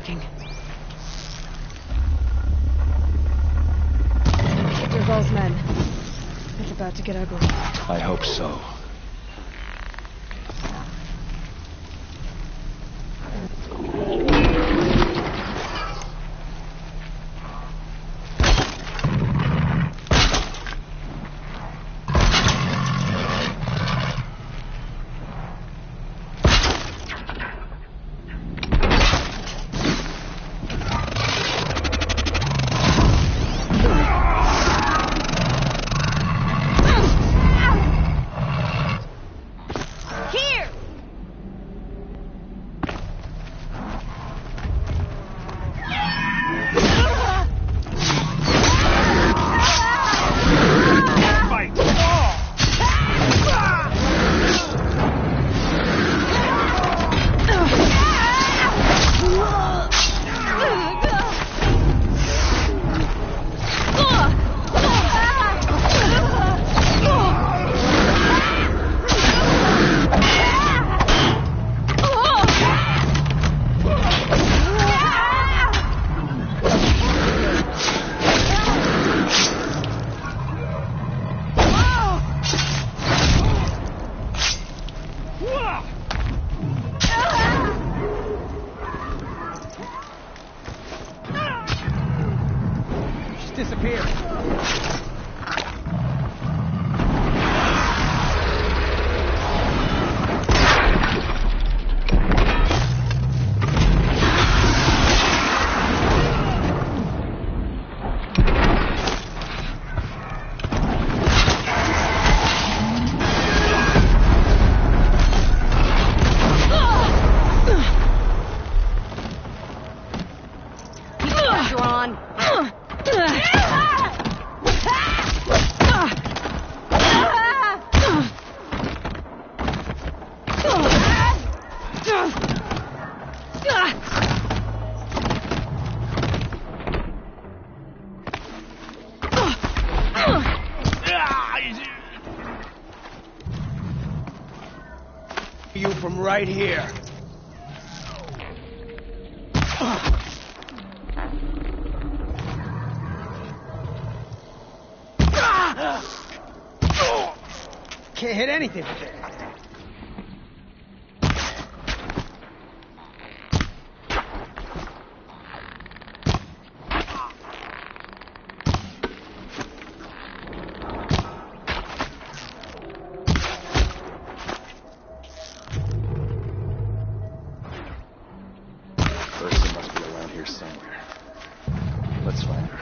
working. Dervahl's men. It's about to get ugly. I hope so. You from right here. Can't hit anything with it. Ursa must be around here somewhere. Let's find her.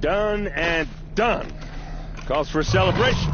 Done and done. Calls for a celebration.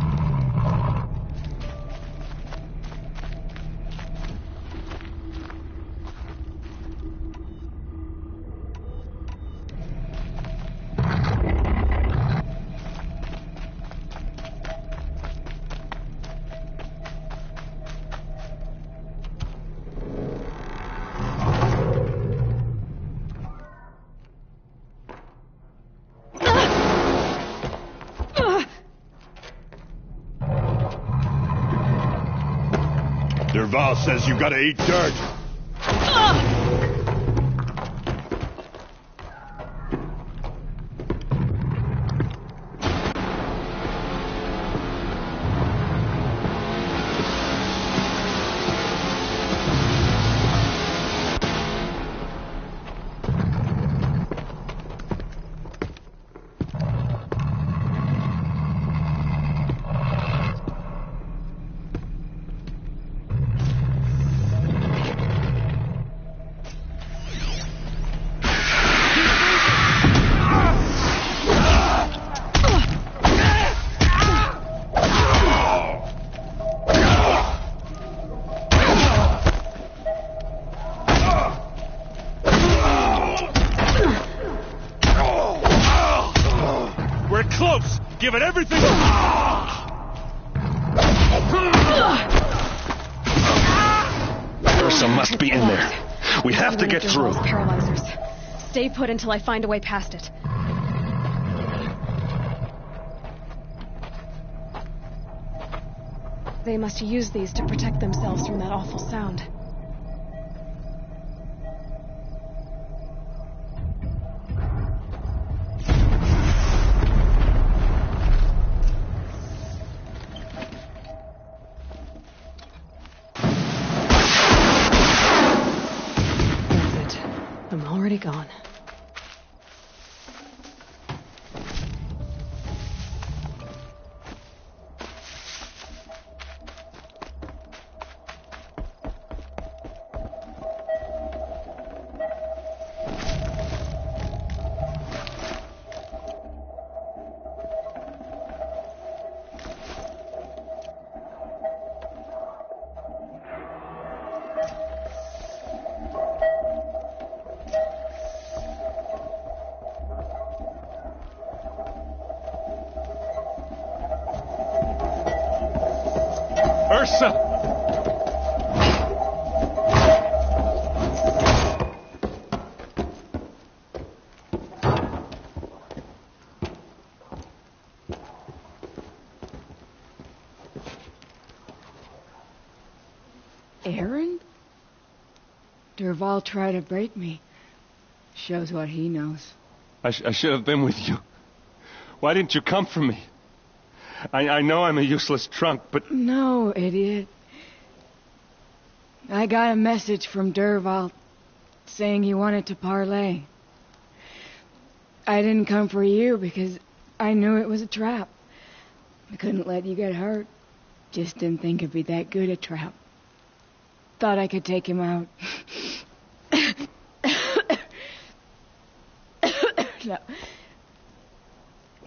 Dervahl says you gotta eat dirt. We're close! Give it everything! Ursa must be in there. We have to get through. Paralyzers. Stay put until I find a way past it. They must use these to protect themselves from that awful sound. That's it. I'm already gone. Ursa! Aaron? Dervahl tried to break me. Shows what he knows. I should have been with you. Why didn't you come for me? I know I'm a useless trunk, but... No, idiot. I got a message from Dervahl saying he wanted to parlay. I didn't come for you because I knew it was a trap. I couldn't let you get hurt. Just didn't think it'd be that good a trap. Thought I could take him out.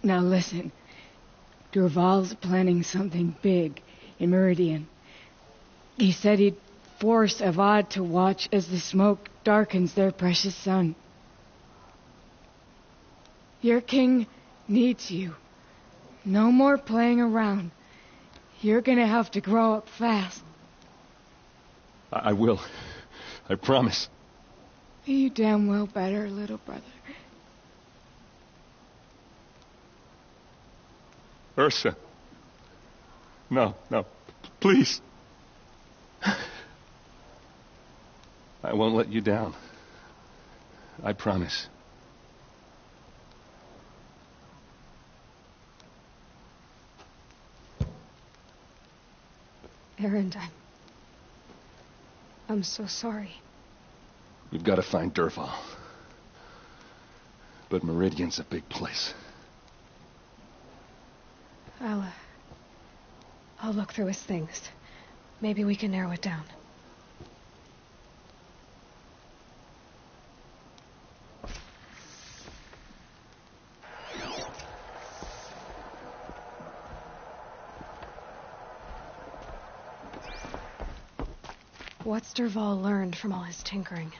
Now listen. Dervahl's planning something big in Meridian. He said he'd force Avad to watch as the smoke darkens their precious sun. Your king needs you. No more playing around. You're gonna have to grow up fast. I will. I promise. You damn well better, little brother. Ursa. No, please. I won't let you down. I promise. Aaron, I'm so sorry. We've got to find Dervahl. But Meridian's a big place. I'll look through his things. Maybe we can narrow it down. What's Dervahl learned from all his tinkering?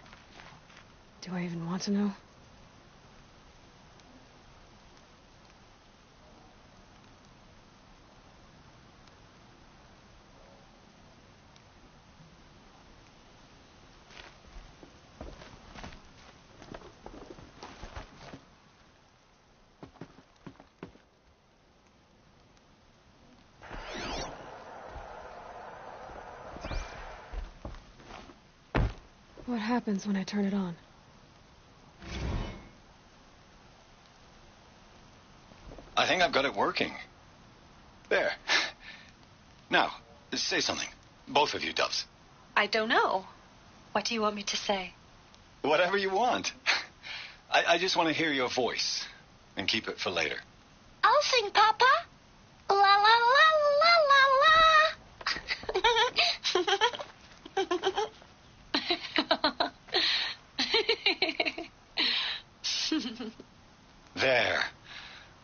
Do I even want to know? What happens when I turn it on? I think I've got it working. There. Now, say something. Both of you, Doves. I don't know. What do you want me to say? Whatever you want. I just want to hear your voice. And keep it for later. I'll sing, Papa. La la la la la la. There.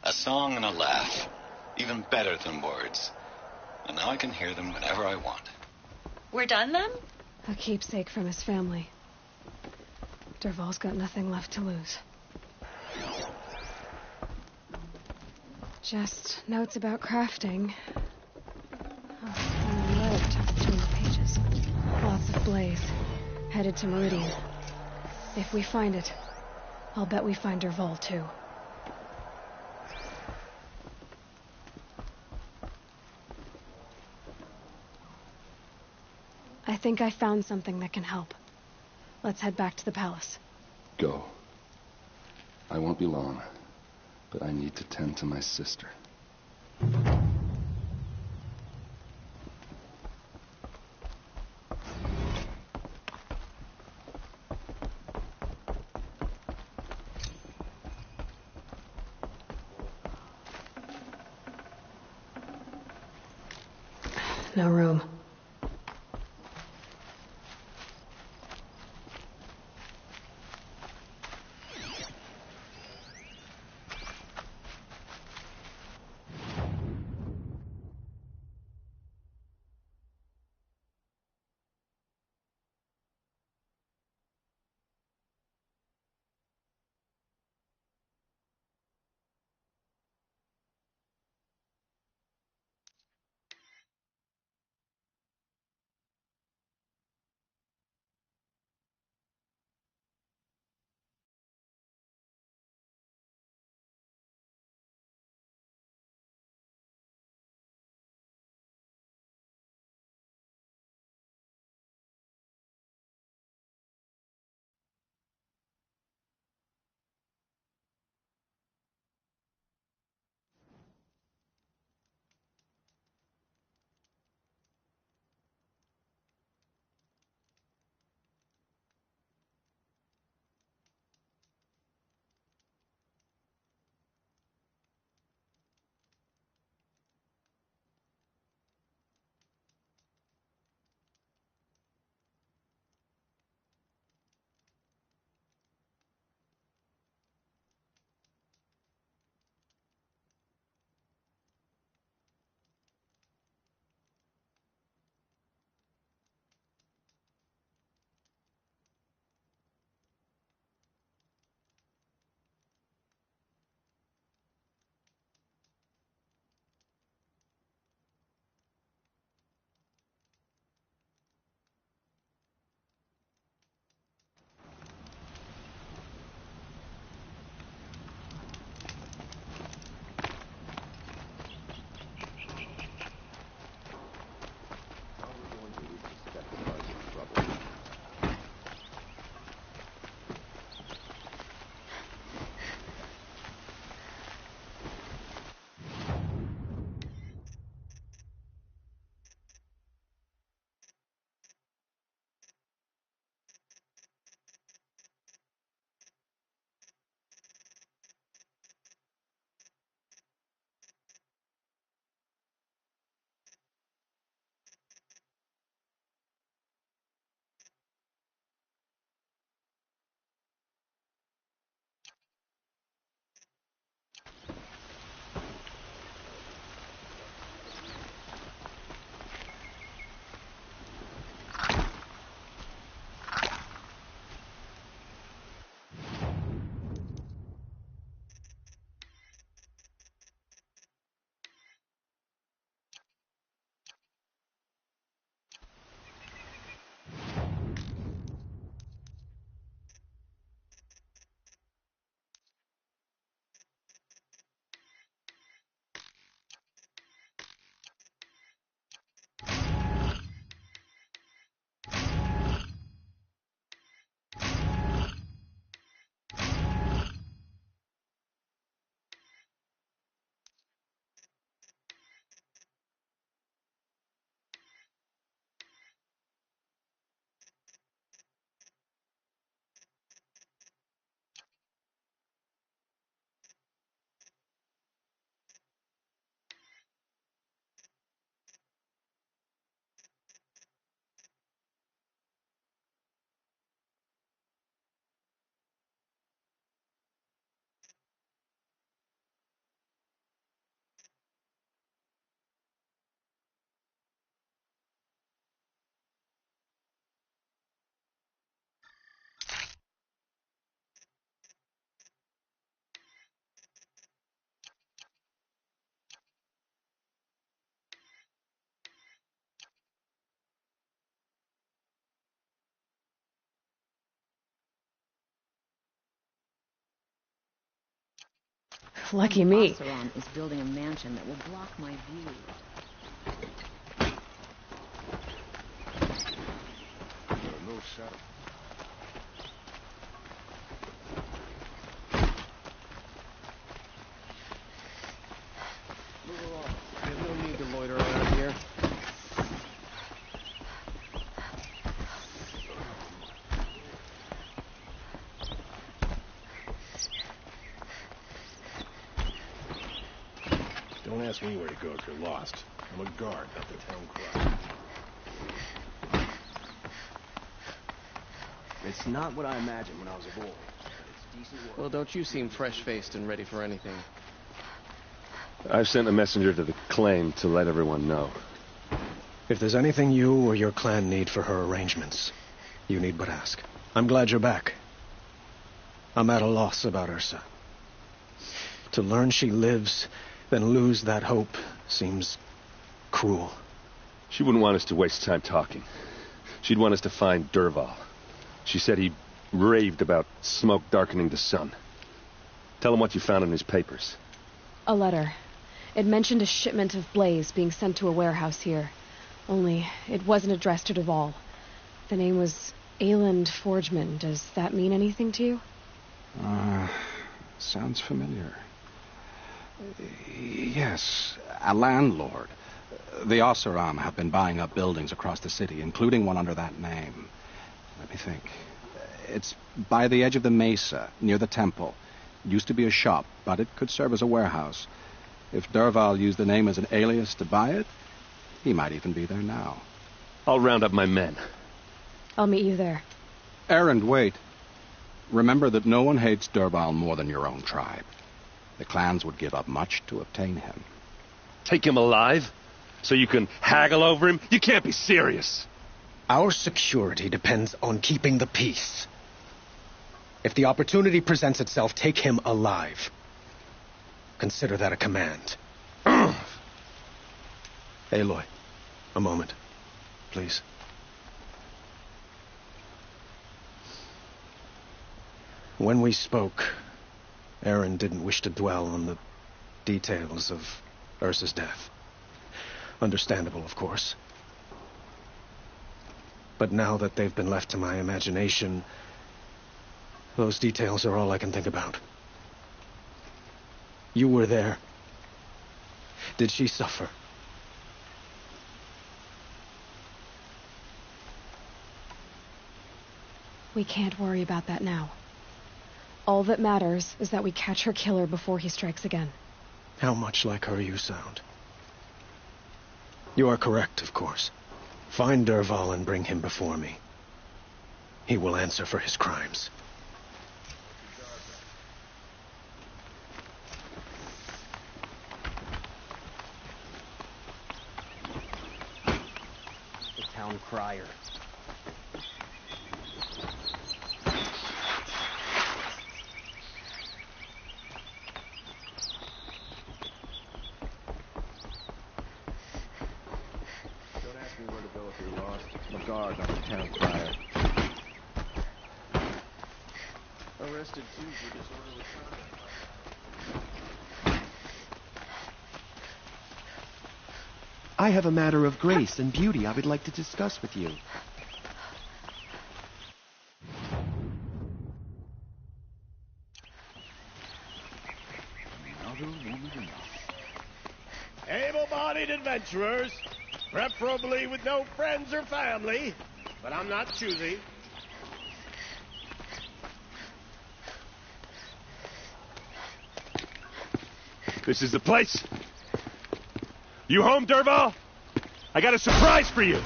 A song and a laugh. Even better than words. And now I can hear them whenever I want. We're done then? A keepsake from his family. Dervahl's got nothing left to lose. Just notes about crafting. Oh, and a letter tucked between the pages. Lots of blaze. Headed to Meridian. If we find it, I'll bet we find Dervahl too. I think I found something that can help. Let's head back to the palace. Go. I won't be long, but I need to tend to my sister. No room. Lucky me. Oseram is building a mansion that will block my view. No shot. Move along. There's no need to loiter around here. Don't ask me where to go if you're lost. I'm a guard, not the town crier. It's not what I imagined when I was a boy, but it's decent work. Well, don't you seem fresh-faced and ready for anything? I've sent a messenger to the claim to let everyone know. If there's anything you or your clan need for her arrangements, you need but ask. I'm glad you're back. I'm at a loss about Ursa. To learn she lives, then lose that hope, seems cruel. She wouldn't want us to waste time talking. She'd want us to find Dervahl. She said he raved about smoke darkening the sun. Tell him what you found in his papers. A letter. It mentioned a shipment of blaze being sent to a warehouse here. Only, it wasn't addressed to Dervahl. The name was Ayland Forgeman. Does that mean anything to you? Sounds familiar. Yes, a landlord. The Oseram have been buying up buildings across the city, including one under that name. Let me think. It's by the edge of the mesa, near the temple. It used to be a shop, but it could serve as a warehouse. If Dervahl used the name as an alias to buy it, he might even be there now. I'll round up my men. I'll meet you there. Erend, wait. Remember that no one hates Dervahl more than your own tribe. The clans would give up much to obtain him. Take him alive? So you can haggle over him? You can't be serious. Our security depends on keeping the peace. If the opportunity presents itself, take him alive. Consider that a command. Aloy, a moment, please. When we spoke, Erend didn't wish to dwell on the details of Ursa's death. Understandable, of course. But now that they've been left to my imagination, those details are all I can think about. You were there. Did she suffer? We can't worry about that now. All that matters is that we catch her killer before he strikes again. How much like her you sound. You are correct, of course. Find Dervahl and bring him before me. He will answer for his crimes. The town crier. Where to go if you're lost. I'm a guard, not the town crier. Arrested too for disorderly conduct. I have a matter of grace and beauty I would like to discuss with you. Able-bodied adventurers, preferably with no friends or family, but I'm not choosy. This is the place. You home, Dervahl? I got a surprise for you.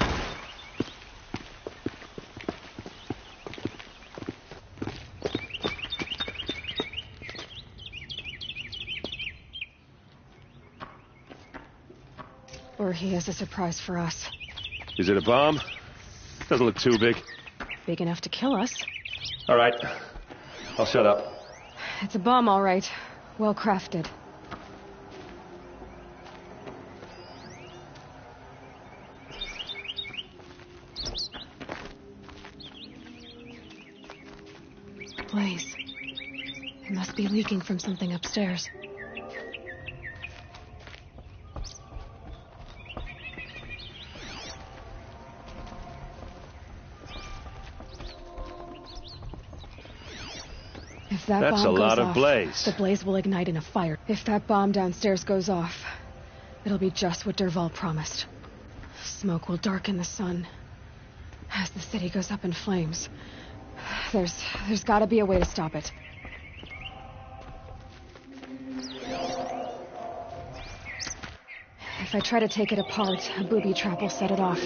Or he has a surprise for us. Is it a bomb? Doesn't look too big. Big enough to kill us. All right. I'll shut up. It's a bomb, all right. Well crafted. Blaze. It must be leaking from something upstairs. If that That's bomb a lot goes of off, blaze. the blaze will ignite in a fire. If that bomb downstairs goes off, it'll be just what Dervahl promised. Smoke will darken the sun as the city goes up in flames. There's gotta be a way to stop it. If I try to take it apart, a booby trap will set it off.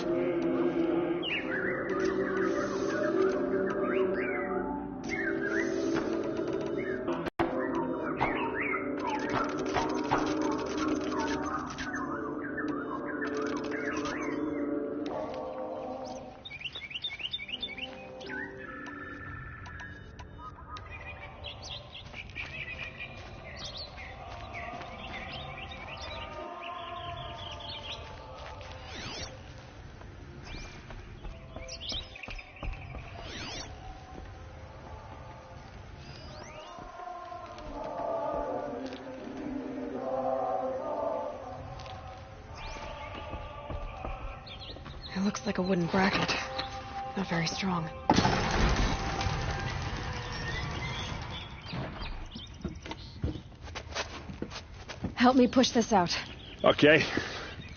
It looks like a wooden bracket. Not very strong. Help me push this out. Okay.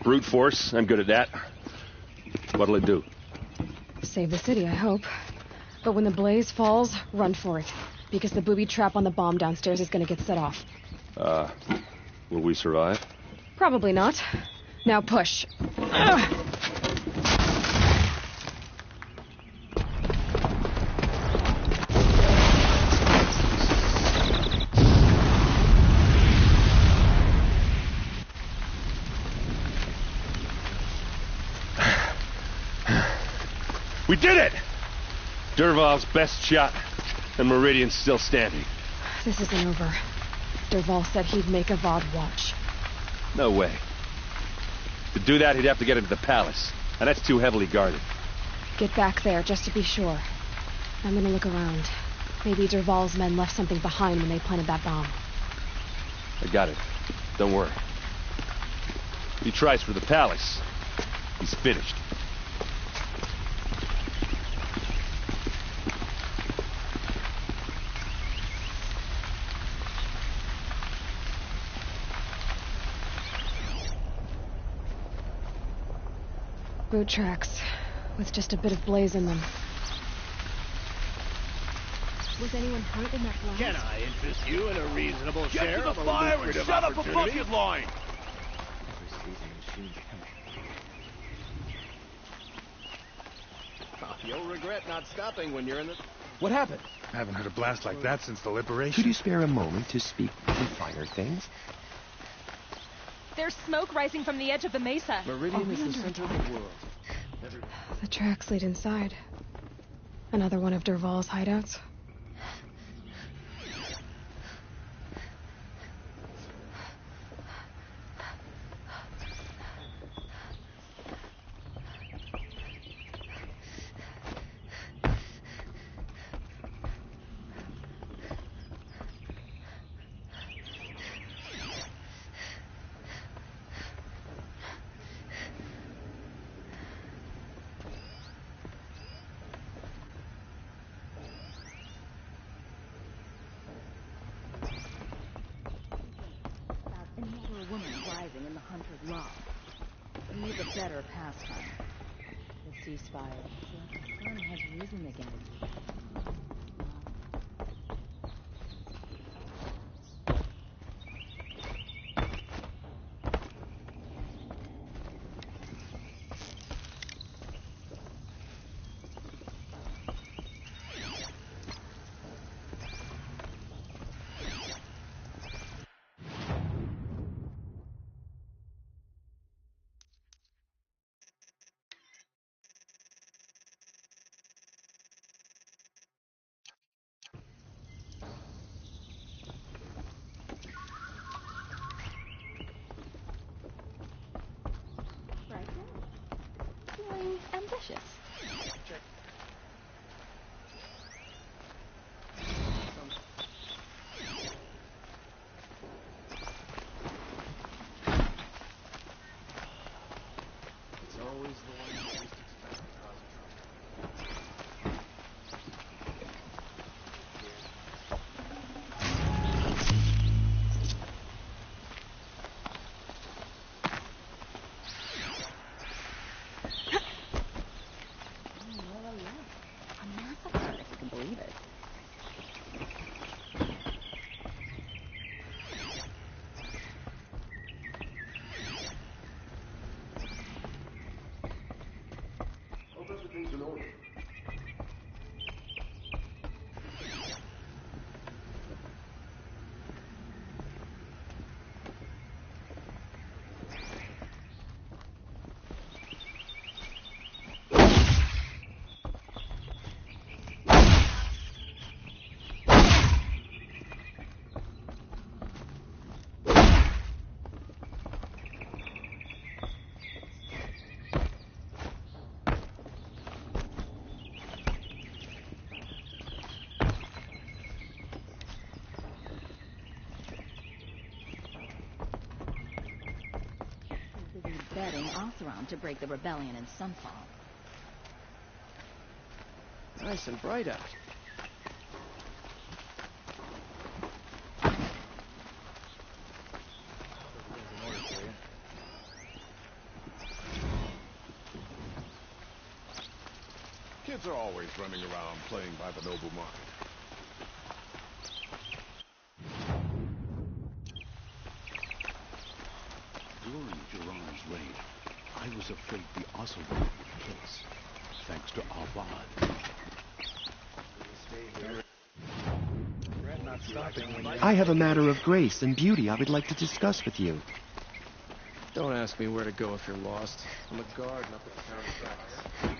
Brute force. I'm good at that. What'll it do? Save the city, I hope. But when the blaze falls, run for it. Because the booby trap on the bomb downstairs is gonna get set off. Will we survive? Probably not. Now push. Ugh. We did it! Dervahl's best shot, and Meridian's still standing. This isn't over. Dervahl said he'd make Avad watch. No way. To do that, he'd have to get into the palace, and that's too heavily guarded. Get back there, just to be sure. I'm gonna look around. Maybe Dervahl's men left something behind when they planted that bomb. I got it. Don't worry. If he tries for the palace, he's finished. Boot tracks, with just a bit of blaze in them. Was anyone hurt in that blast? Can I interest you in a reasonable share Get to of the a fire and lucrative set up a opportunity? bucket line! You'll regret not stopping when you're in the... What happened? I haven't heard a blast like that since the liberation. Could you spare a moment to speak of finer things? There's smoke rising from the edge of the mesa. Meridian is the center of the world. The tracks lead inside. Another one of Dervahl's hideouts. Needs a better pastime. The ceasefire. The sun has risen again. Ambitious. It's always the one you least expect causing trouble. betting Oseram to break the rebellion in Sunfall. Nice and bright out. Kids are always running around playing by the noble market. During Jiran's reign, I was afraid the Oseram would kill us, thanks to Avad. I have a matter of grace and beauty I would like to discuss with you. Don't ask me where to go if you're lost. I'm a guard, not the town tracks.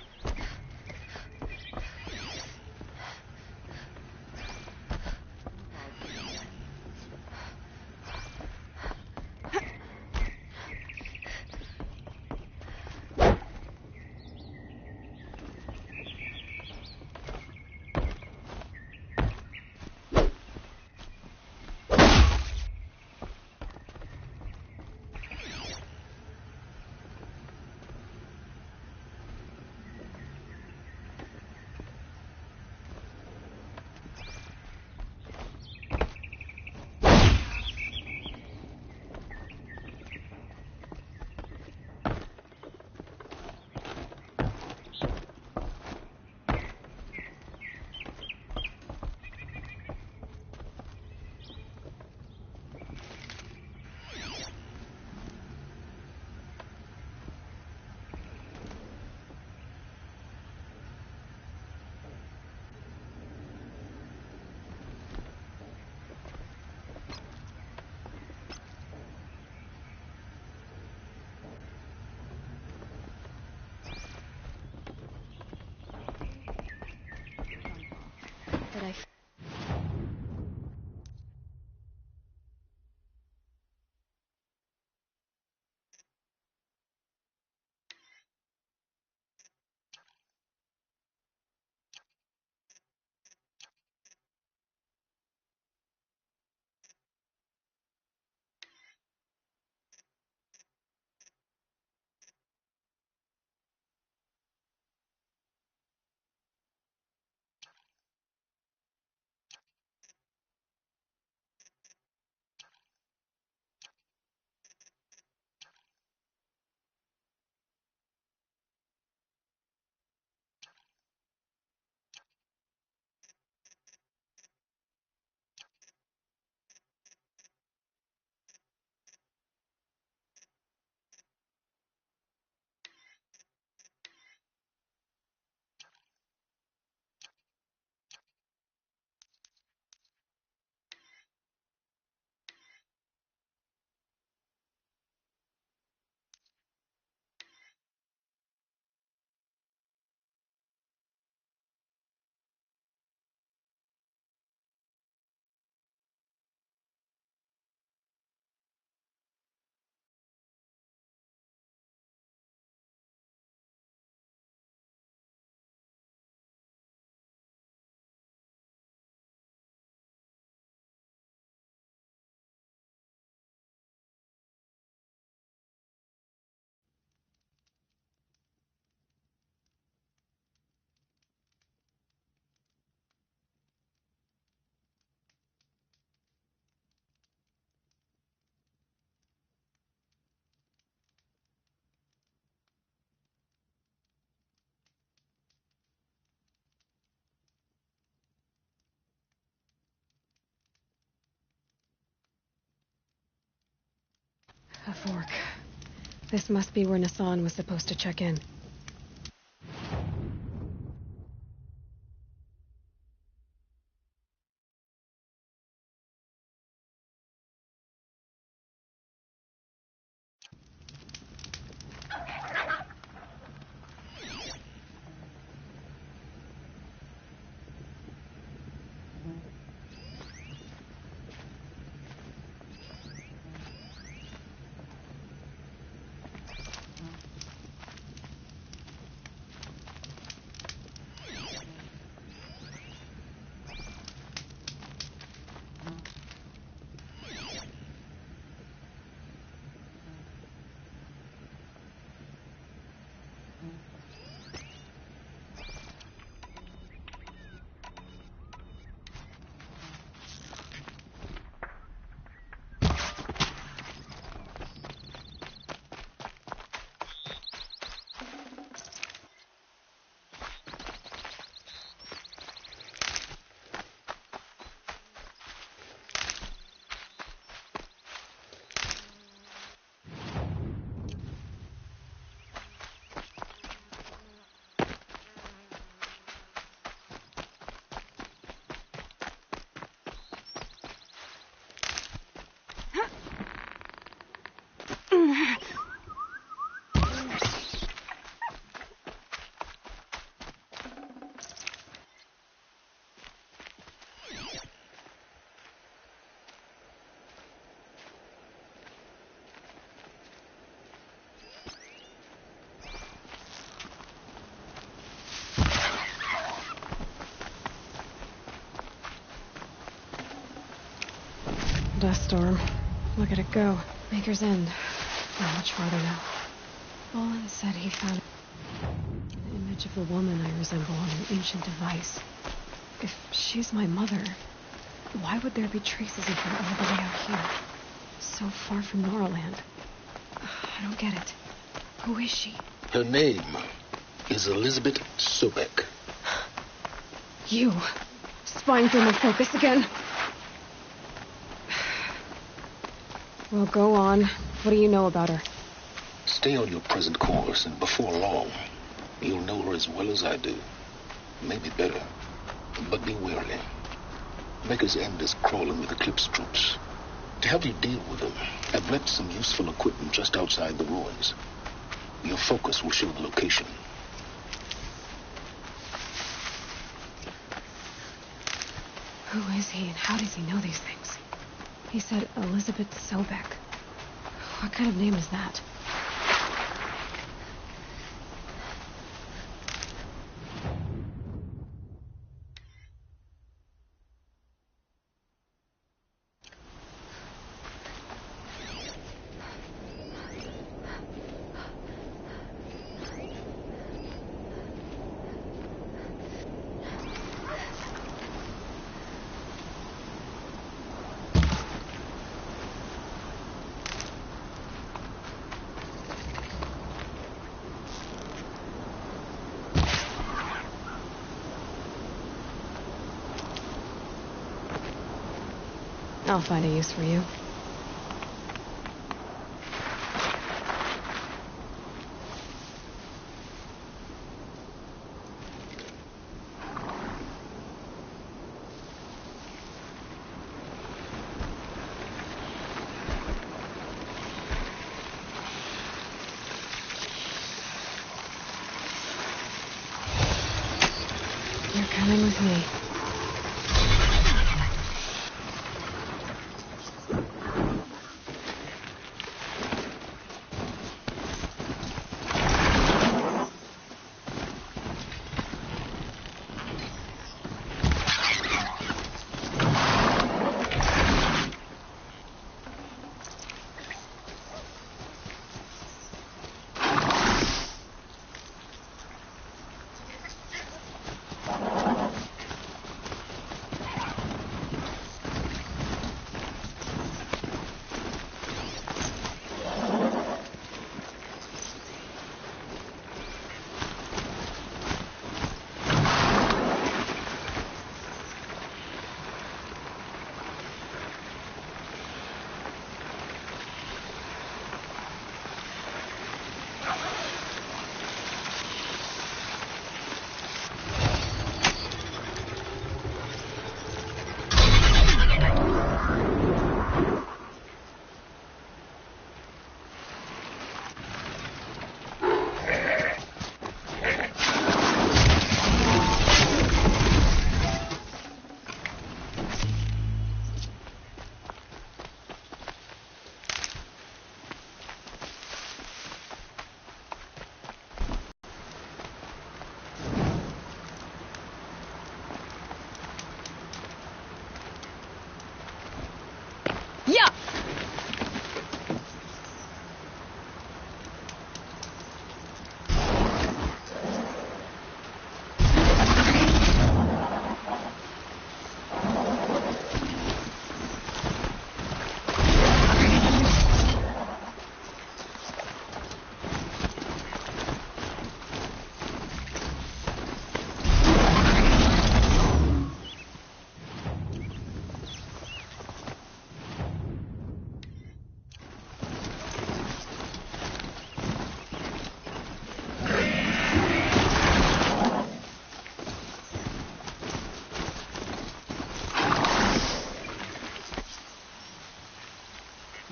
But I... A fork. This must be where Nassan was supposed to check in. last storm. Look at it go. Maker's End. Not much farther now. Olin said he found an image of the woman I resemble on an ancient device. If she's my mother, why would there be traces of her all the way out here? So far from Noraland. I don't get it. Who is she? Her name is Elizabeth Sobek. You. Spying through my focus again. Well, go on. What do you know about her? Stay on your present course, and before long, you'll know her as well as I do. Maybe better. But be wary. Maker's End is crawling with Eclipse troops. To help you deal with them, I've left some useful equipment just outside the ruins. Your focus will show the location. Who is he and how does he know these things? He said Elizabeth Sobek. What kind of name is that? I'll find a use for you. You're coming with me.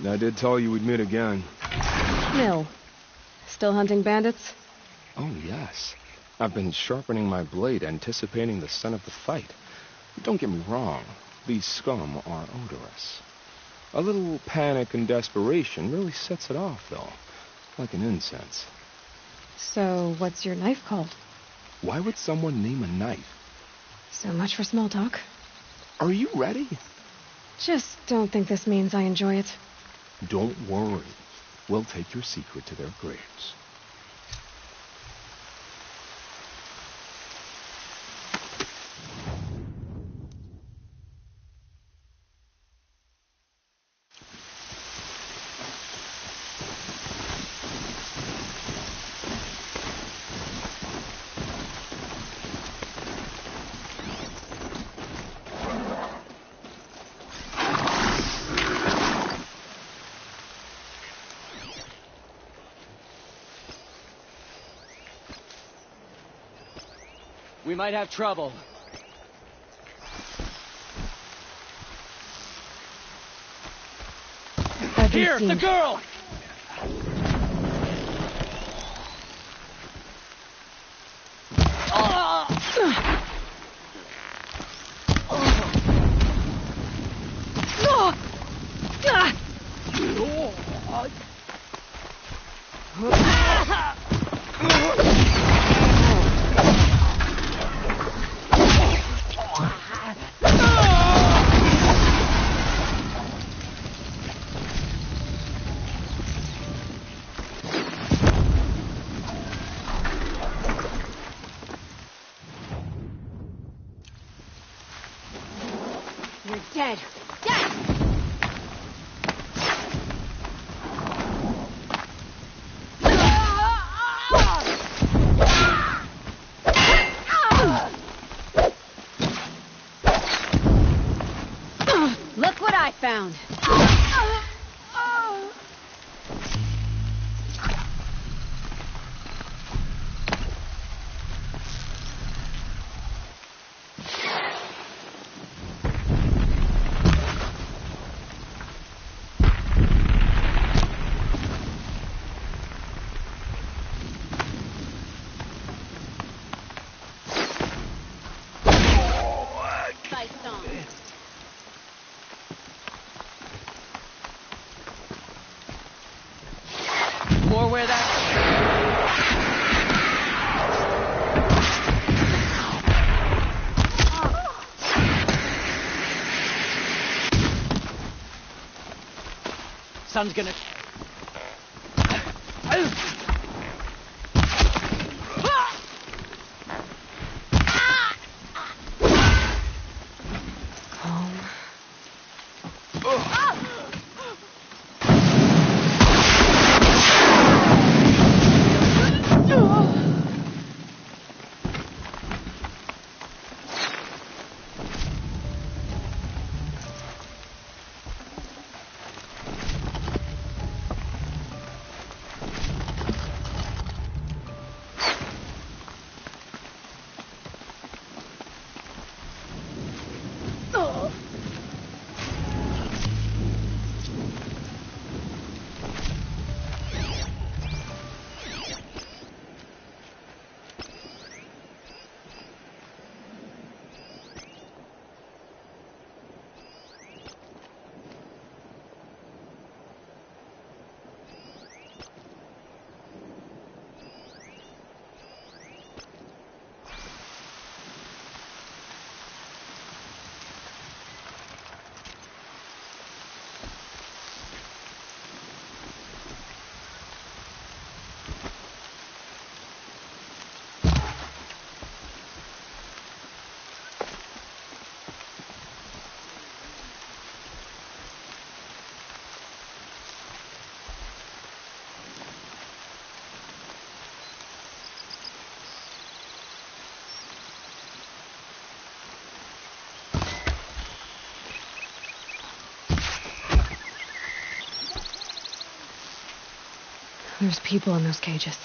I did tell you we'd meet again. Mill. Still hunting bandits? Oh, yes. I've been sharpening my blade, anticipating the scent of the fight. Don't get me wrong. These scum are odorous. A little panic and desperation really sets it off, though. Like an incense. So, what's your knife called? Why would someone name a knife? So much for small talk. Are you ready? Just don't think this means I enjoy it. Don't worry. We'll take your secret to their graves. We might have trouble. Here, the girl! You're dead. Dead! Look what I found. More where that... Sun's gonna... There's people in those cages.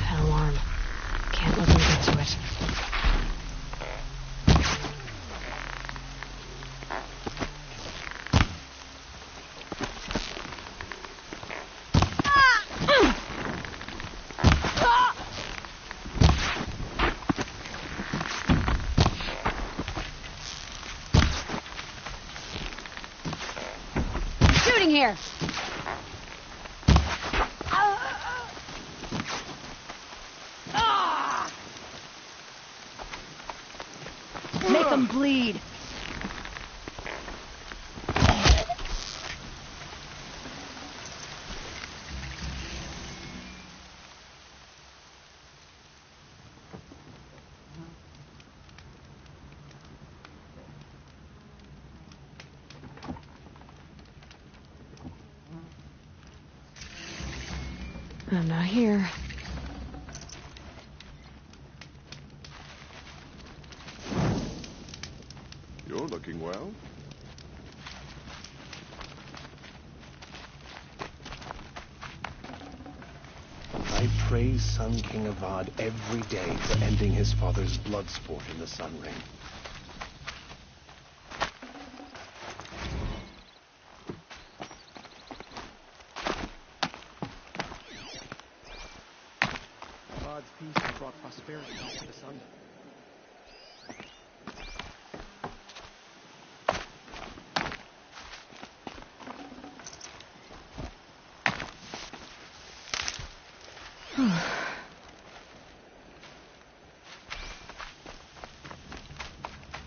An alarm. Can't let them get to it. doing here? Make them bleed. I'm not here. You're looking well. I praise Sun King Avad every day for ending his father's blood sport in the Sun Ring. God's peace has brought prosperity to the Sun.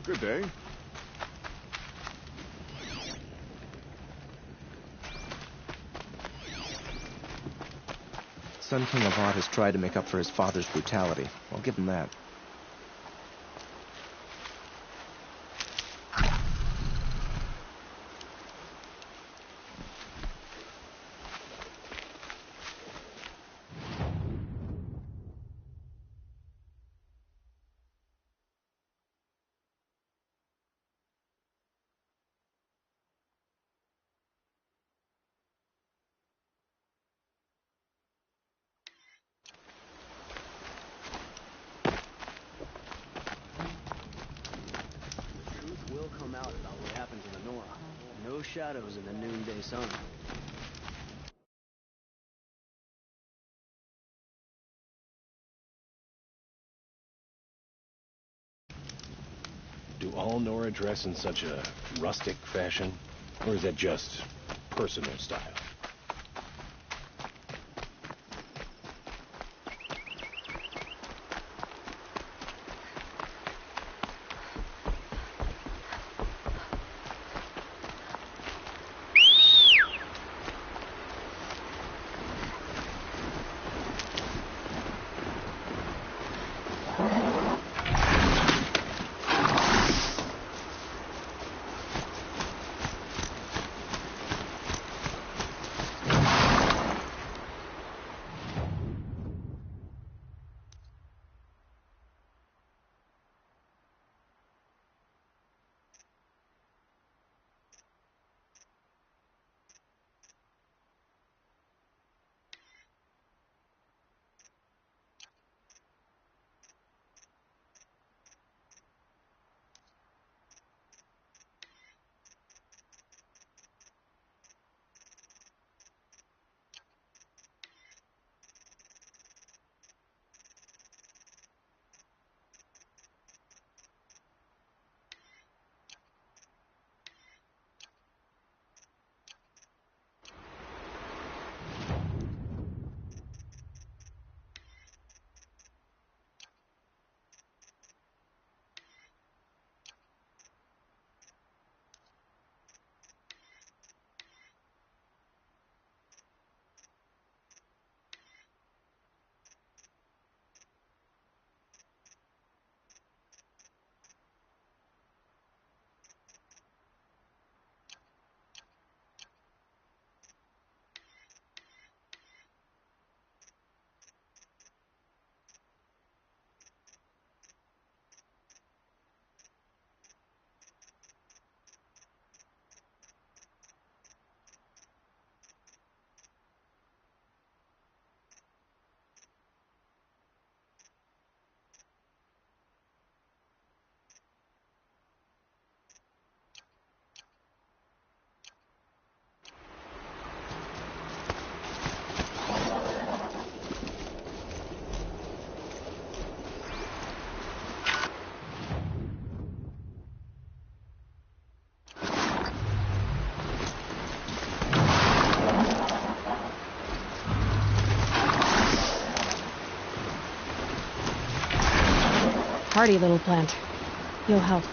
Good day. Sun King Avad has tried to make up for his father's brutality. I'll give him that. Will come out about what happened to the Nora. No shadows in the noonday sun. Do all Nora dress in such a rustic fashion? Or is that just personal style? hardy little plant. You'll help.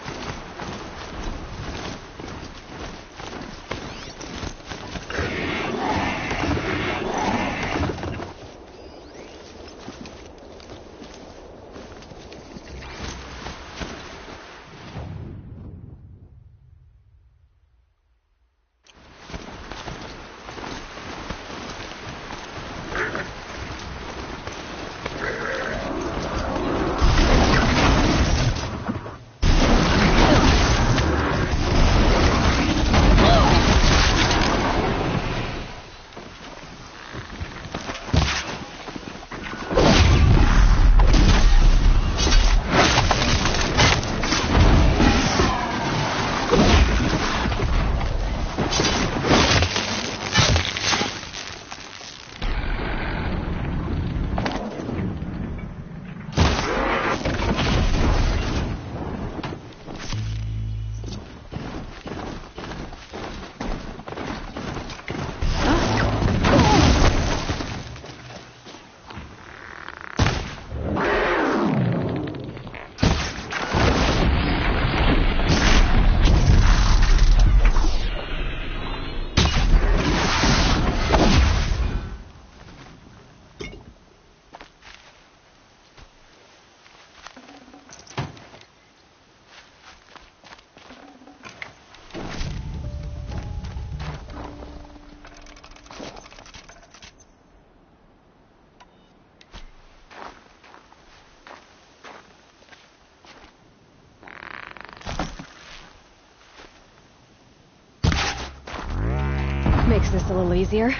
Makes this a little easier.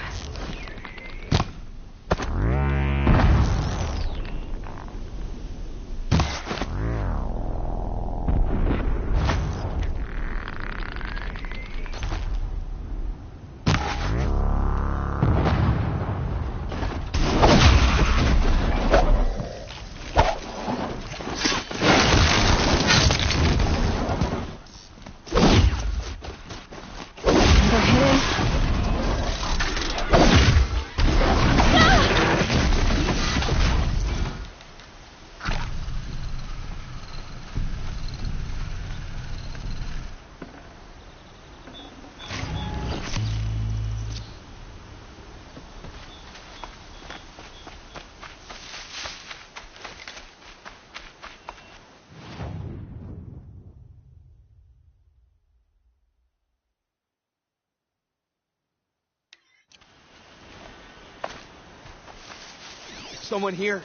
Someone here?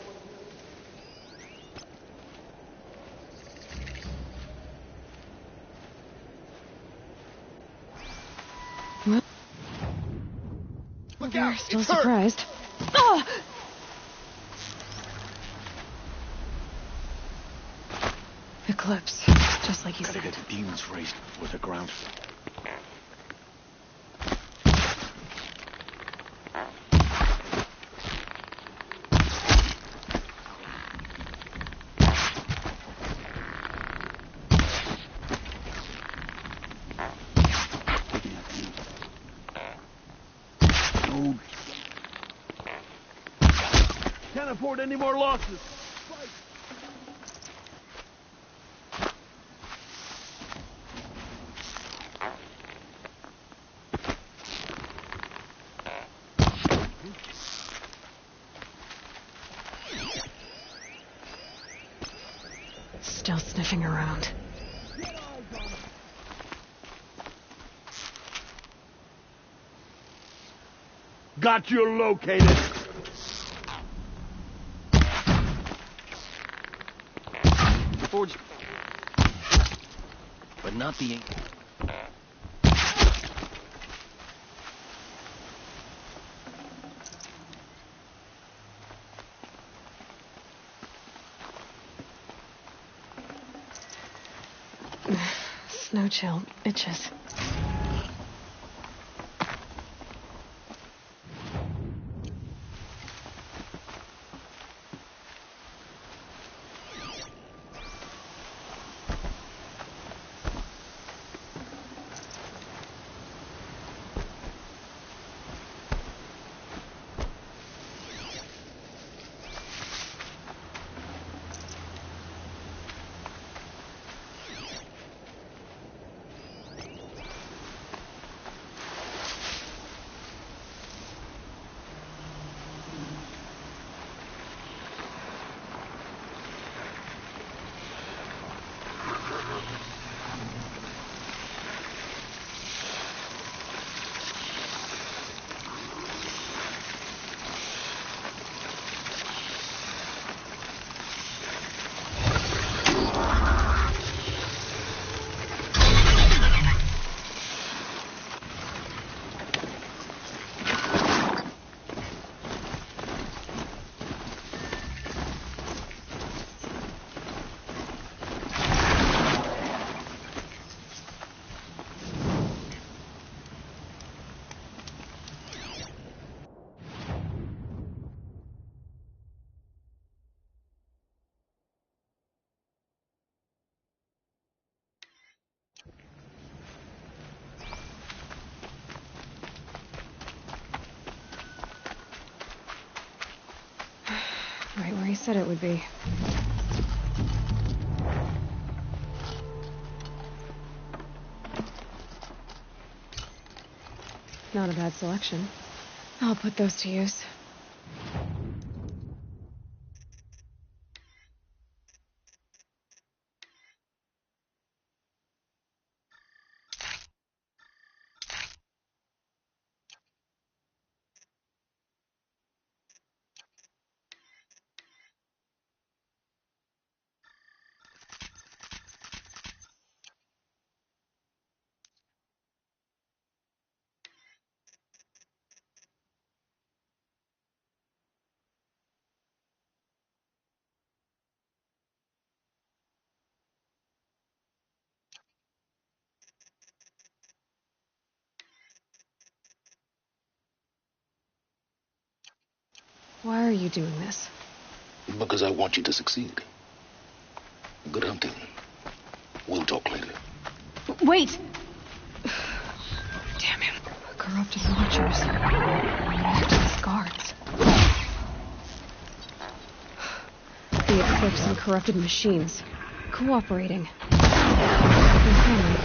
What? Look They're out! still It's her! surprised. Oh! Eclipse, just like you Gotta said. get the demons raised before the ground. Can't afford any more losses. Still sniffing around. Got you located. Forged. But not the ink. Snow chill itches. said it would be. Not a bad selection. I'll put those to use. Why are you doing this? Because I want you to succeed. Good hunting. We'll talk later. Wait! Damn him. Corrupted watchers. Activist guards. The Eclipse and corrupted machines. Cooperating. Family.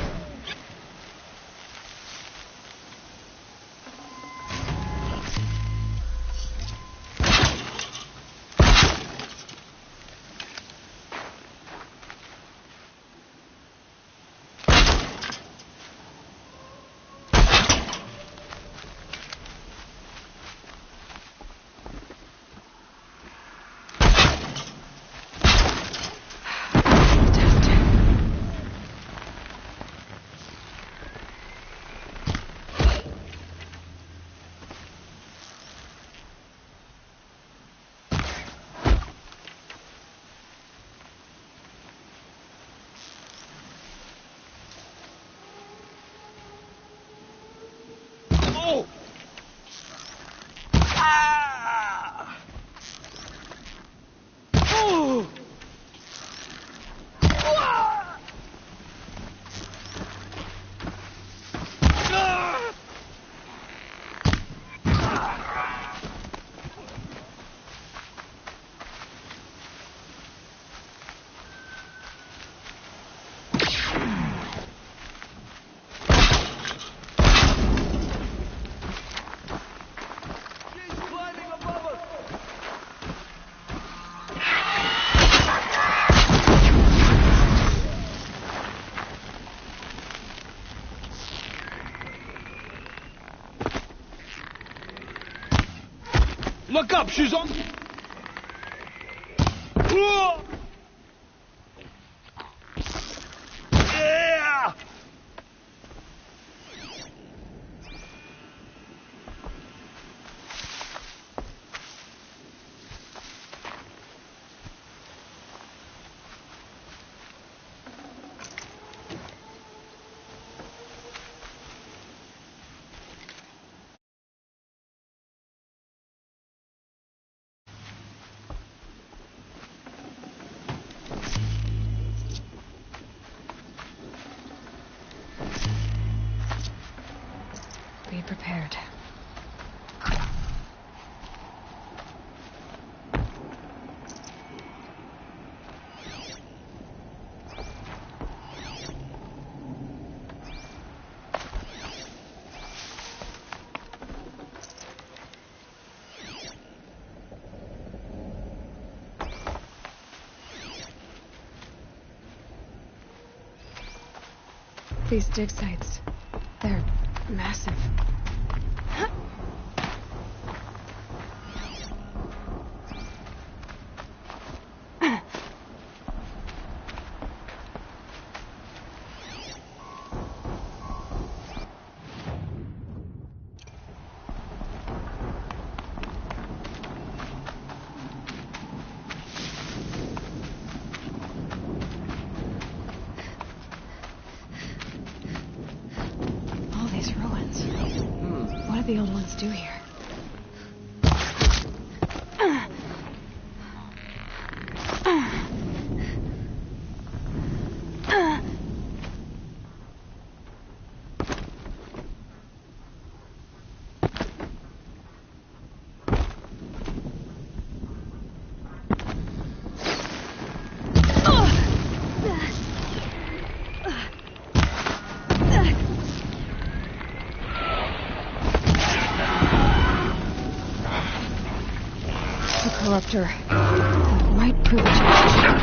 Look up, she's on... Yeah! Be prepared. These dig sites, they're massive. What do the old ones do here? disruptor. It might prove a chance.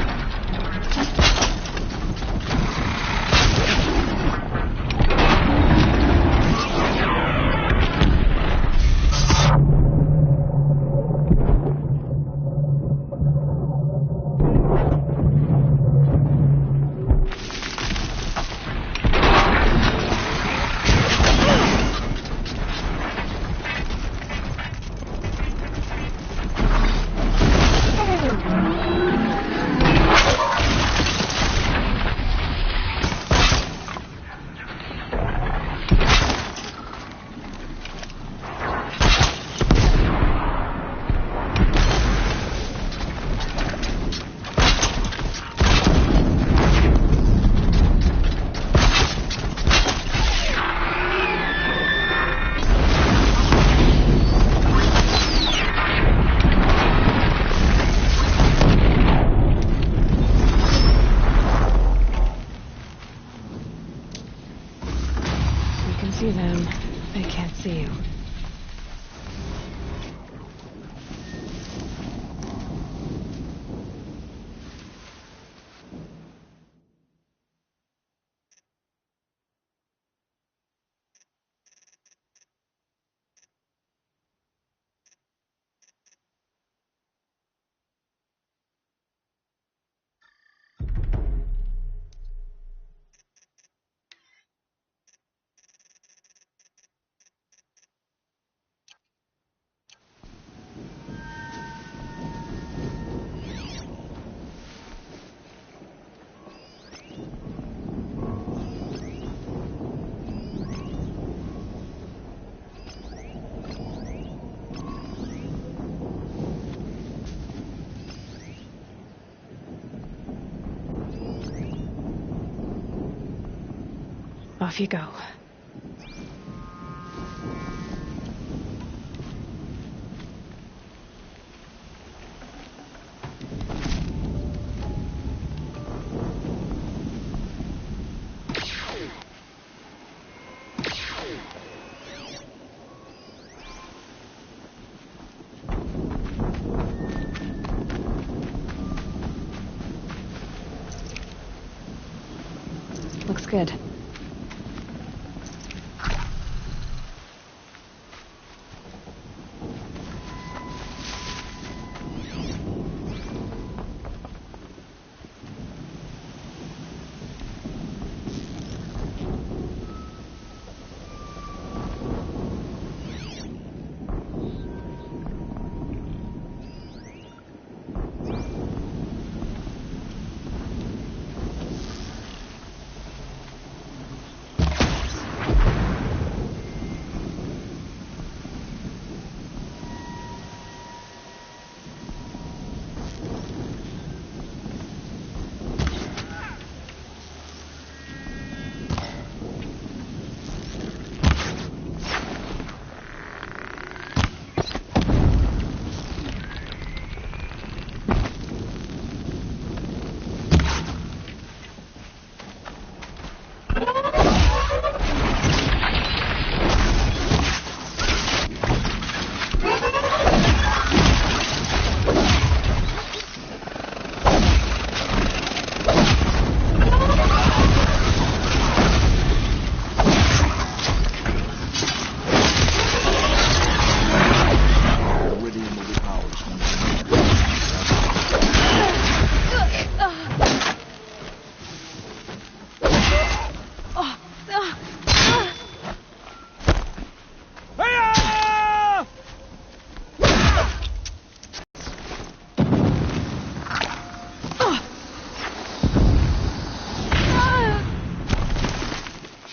See them. They can't see you. Off you go. Looks good.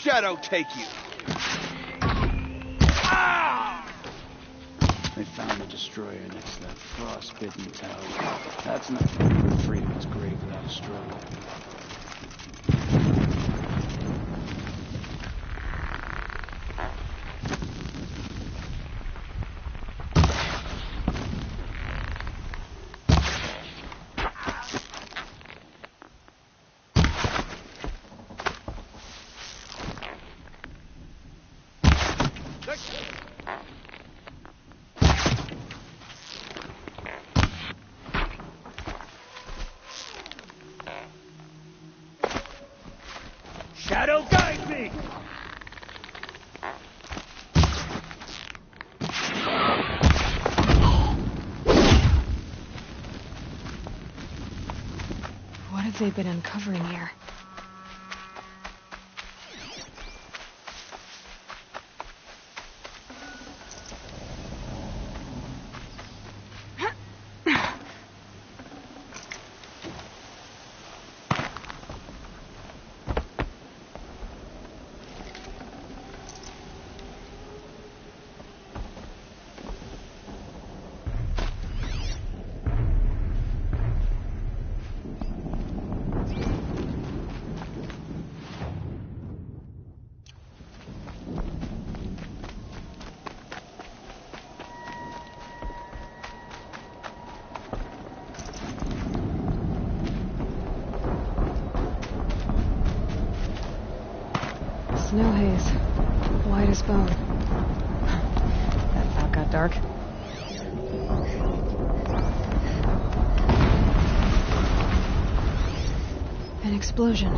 Shadow take you. They found the destroyer next to that frostbitten tower. That's not going to be free of its grave without a struggle. Shadow, guide me! What have they been uncovering here? Snow haze. White as bone. That fog got dark. An explosion.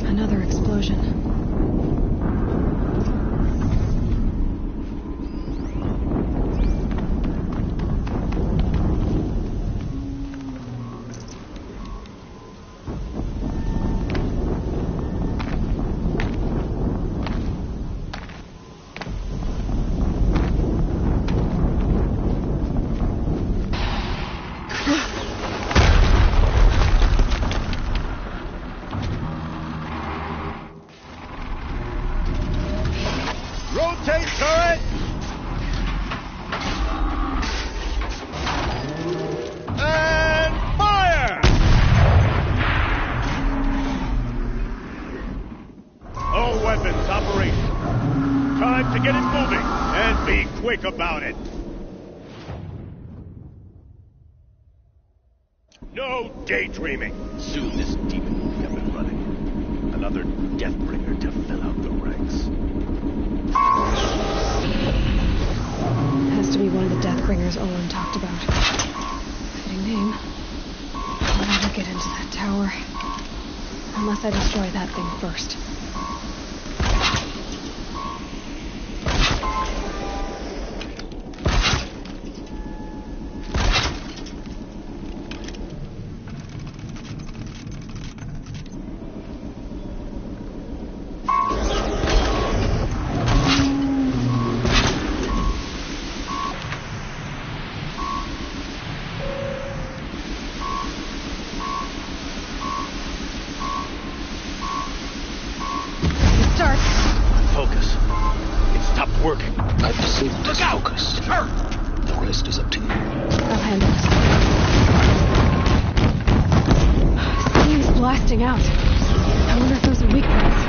Another explosion. Rotate turret! And fire! All weapons operational. Time to get it moving, and be quick about it. No daydreaming. Soon this demon will be up and running. Another Deathbringer to fill out the ranks. Has to be one of the Deathbringers Olin talked about. Fitting name. I'll never get into that tower. Unless I destroy that thing first. Focus. It stopped working. I've disabled his focus. The rest is up to you. I'll handle it. Steam's blasting out. I wonder if those are weak points.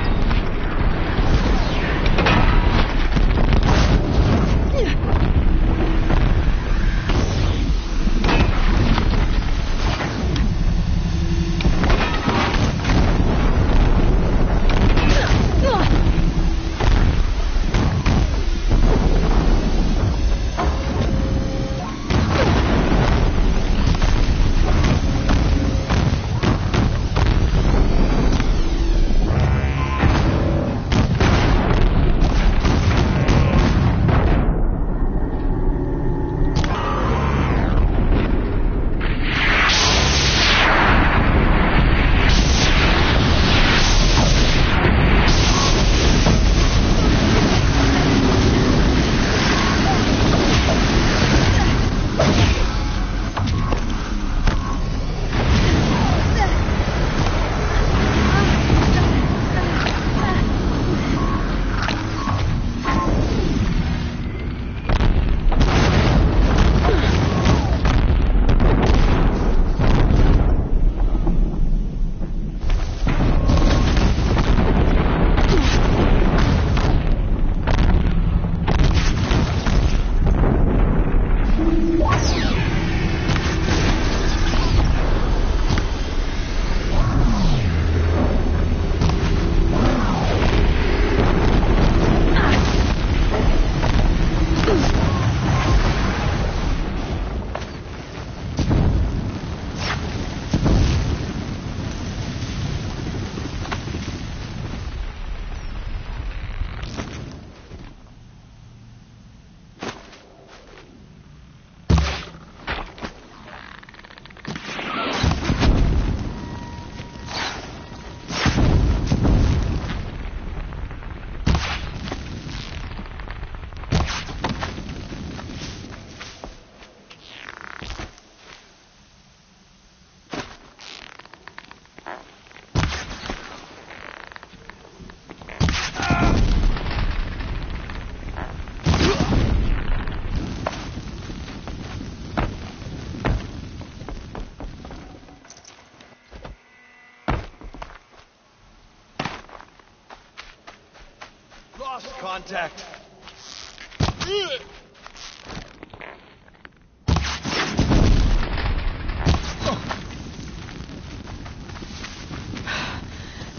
Lost contact.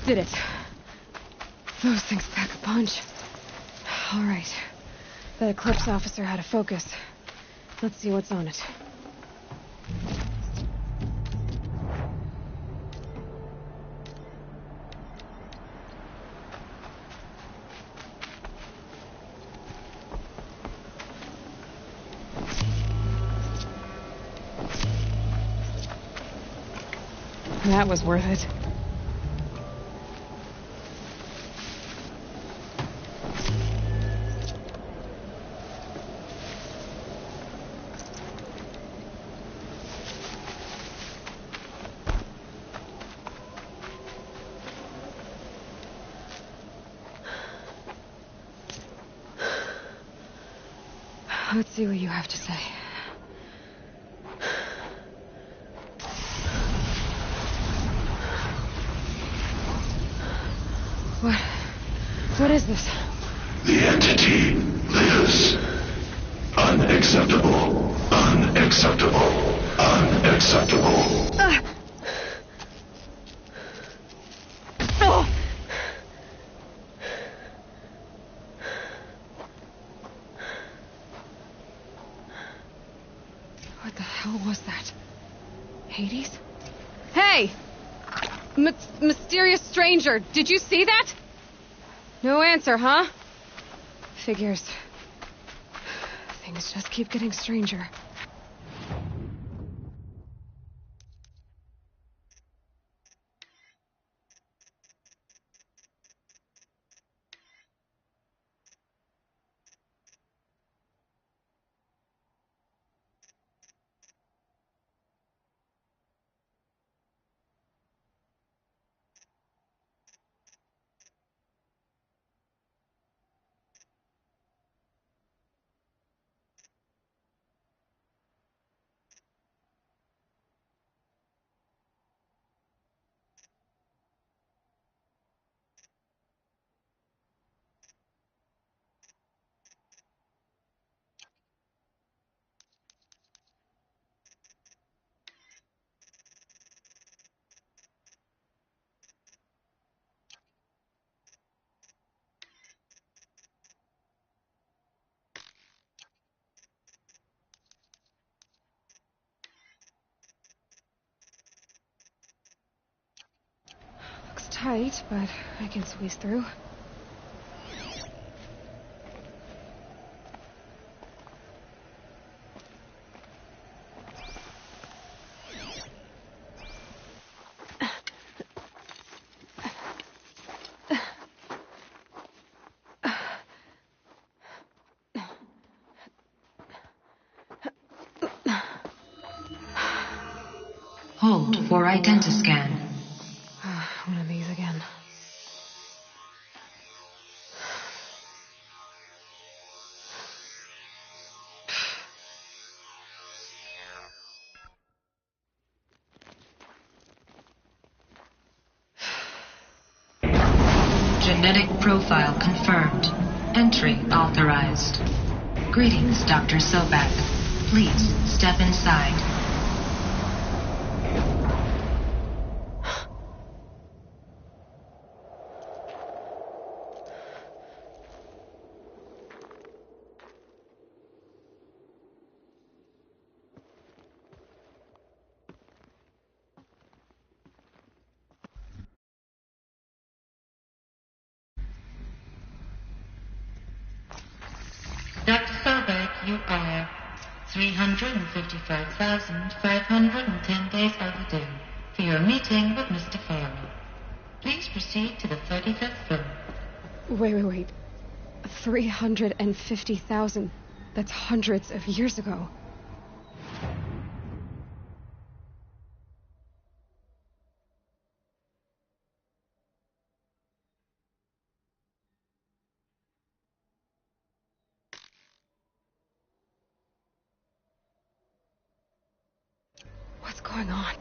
Did it. Those things pack a punch. All right. That Eclipse officer had a focus. Let's see what's on it. That was worth it. Let's see what you have to say. What is this? The entity lives. Unacceptable. Unacceptable. Unacceptable. What the hell was that? Hades? Hey! Mysterious stranger, did you see that? No answer, huh? Figures. Things just keep getting stranger. Looks tight, but I can squeeze through. Hold for identiscan. One of these again. Genetic profile confirmed. Entry authorized. Greetings, Dr. Sobek. Please step inside. Dr. Sobek, you are 355,510 days overdue for your meeting with Mr. Farley. Please proceed to the 35th floor. Wait. 350,000. That's hundreds of years ago. What's going on?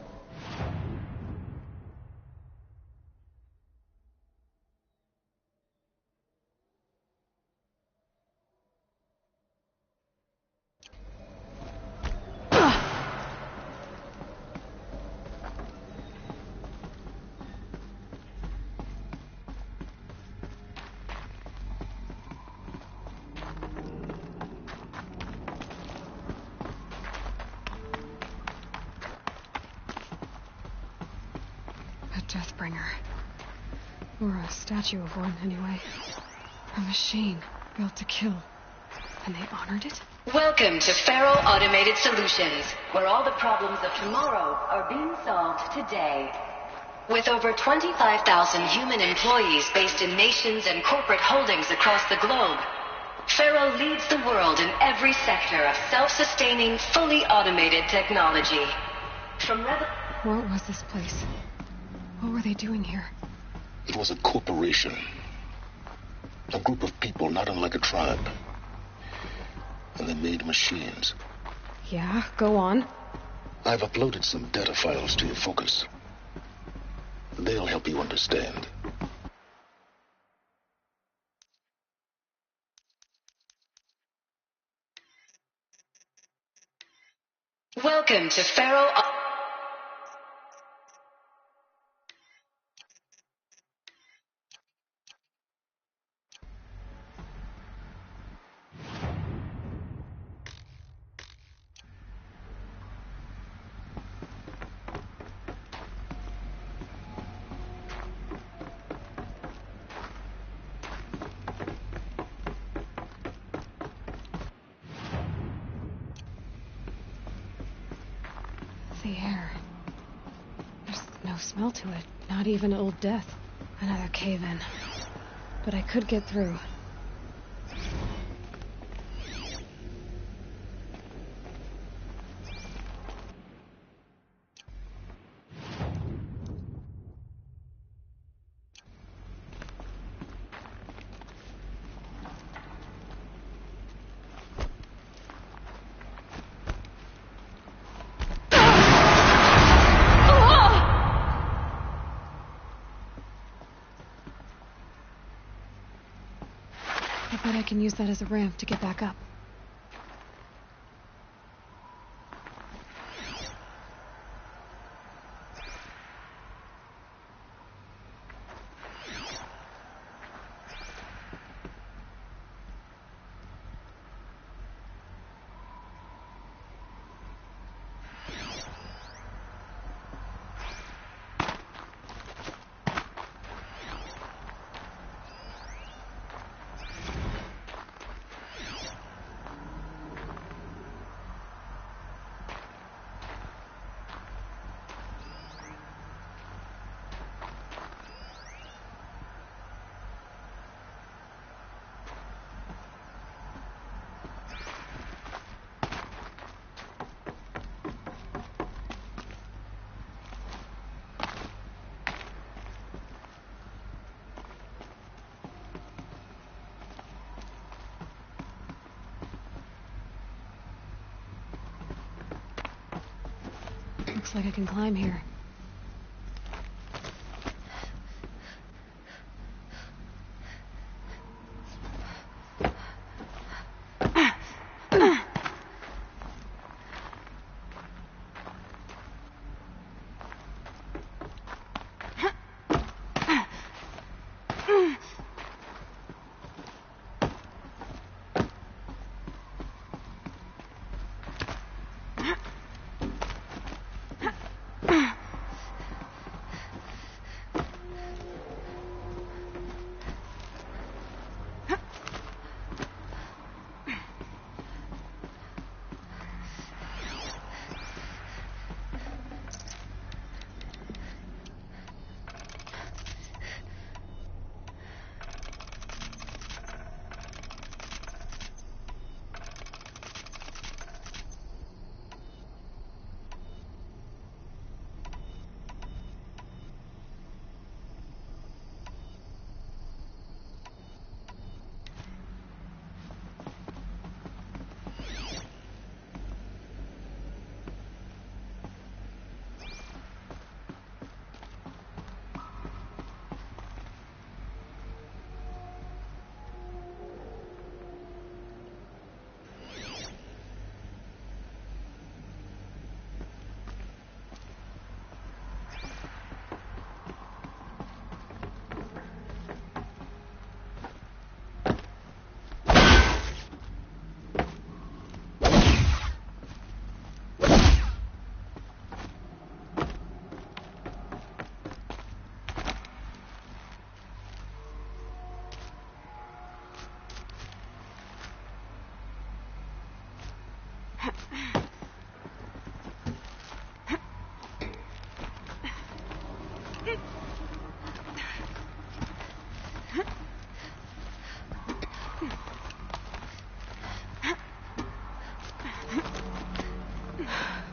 Deathbringer. Or a statue of one, anyway. A machine built to kill. And they honored it? Welcome to Faro Automated Solutions, where all the problems of tomorrow are being solved today. With over 25,000 human employees based in nations and corporate holdings across the globe, Faro leads the world in every sector of self-sustaining, fully automated technology. What was this place? What were they doing here? It was a corporation. A group of people not unlike a tribe. And they made machines. Yeah, go on. I've uploaded some data files to your Focus. They'll help you understand. Welcome to Faro. The air. There's no smell to it. Not even Old Death. Another cave-in. But I could get through. I bet I can use that as a ramp to get back up. Looks like I can climb here.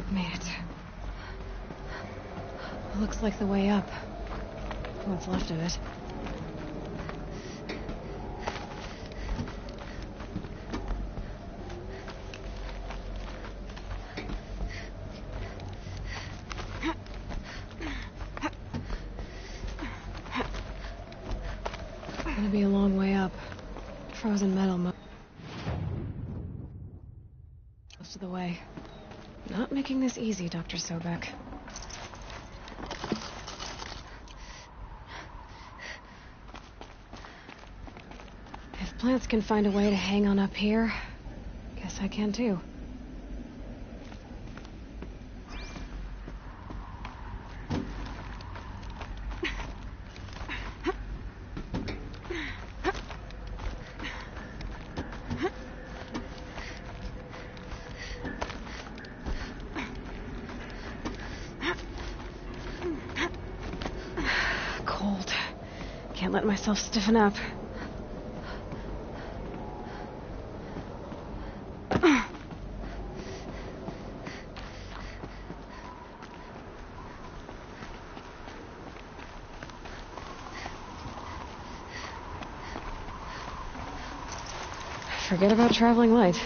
Made it. Looks like the way up. What's left of it. Gonna be a long way up. Frozen metal most of the way. Not making this easy, Dr. Sobek. If plants can find a way to hang on up here, guess I can too. Cold. Can't let myself stiffen up. Forget about traveling light.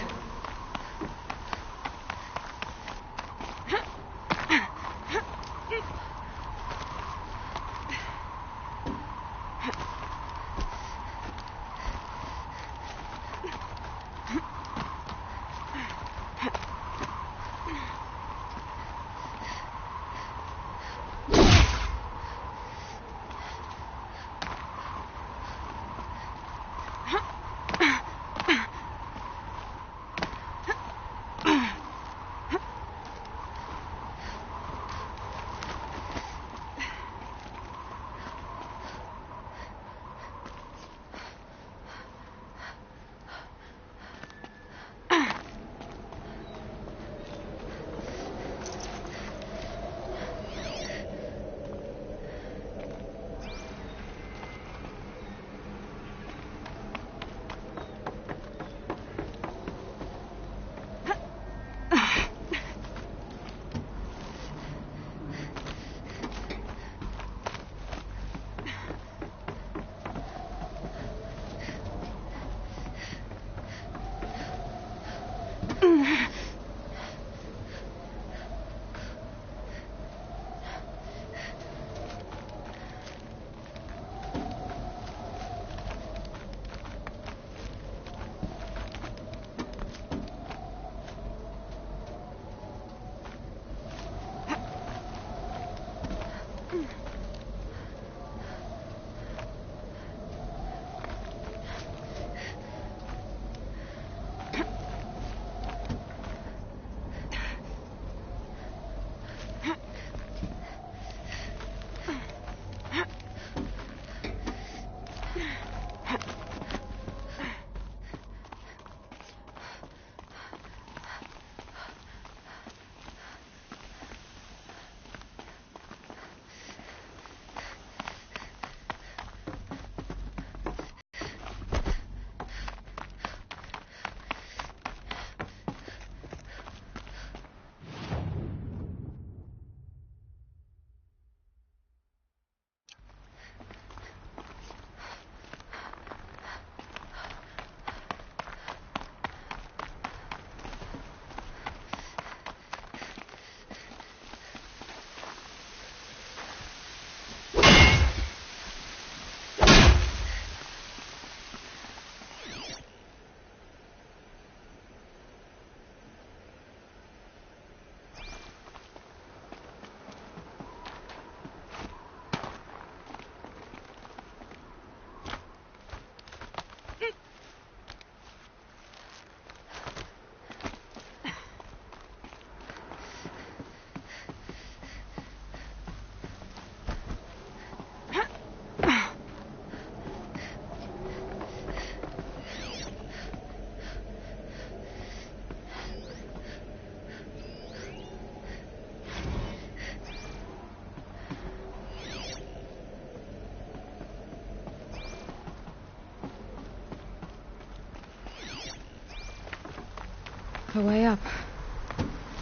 The way up.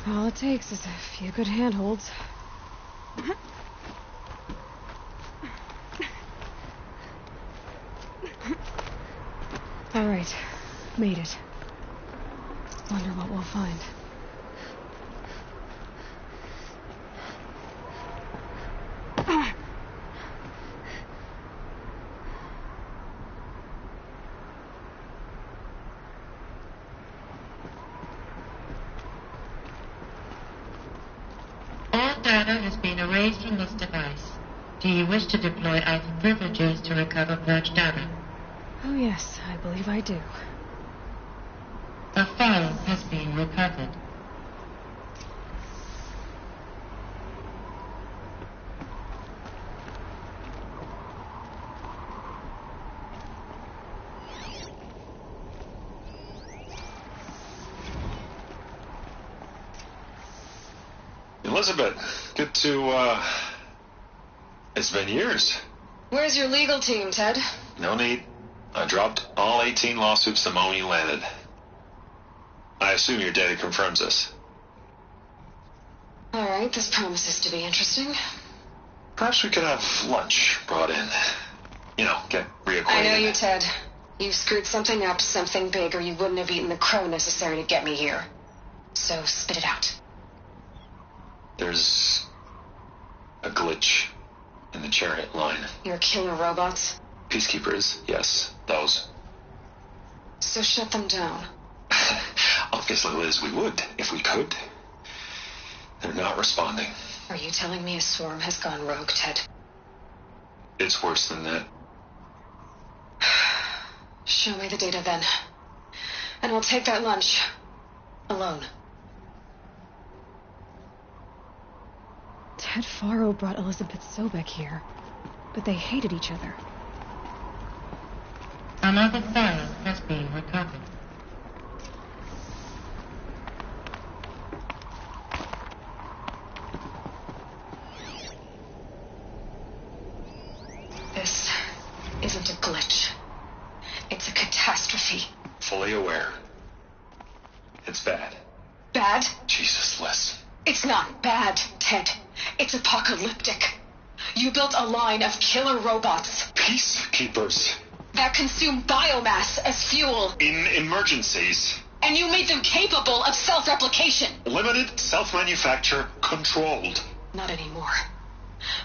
All it takes is a few good handholds. All right. Made it. Wonder what we'll find. All data has been erased from this device. Do you wish to deploy Alpha privileges to recover purged data? Oh yes, I believe I do. A file has been recovered. Elizabeth, good to, it's been years. Where's your legal team, Ted? No need. I dropped all 18 lawsuits the moment you landed. I assume your data confirms this. All right, this promises to be interesting. Perhaps we could have lunch brought in. You know, get reacquainted. I know you, Ted. You screwed something up, something big, or you wouldn't have eaten the crow necessary to get me here. So spit it out. There's a glitch in the chariot line. Your killer robots? Peacekeepers, yes, those. So shut them down. Obviously, Liz, we would, if we could. They're not responding. Are you telling me a swarm has gone rogue, Ted? It's worse than that. Show me the data then. And we'll take that lunch. Alone. Ted Faro brought Elizabeth Sobek here, but they hated each other. Another file has been recovered. This isn't a glitch. It's a catastrophe. Fully aware. It's bad. Bad? Jesus, Liz. It's not bad, Ted. It's apocalyptic. You built a line of killer robots. Peacekeepers. That consume biomass as fuel. In emergencies. And you made them capable of self-replication. Limited, self-manufacture, controlled. Not anymore.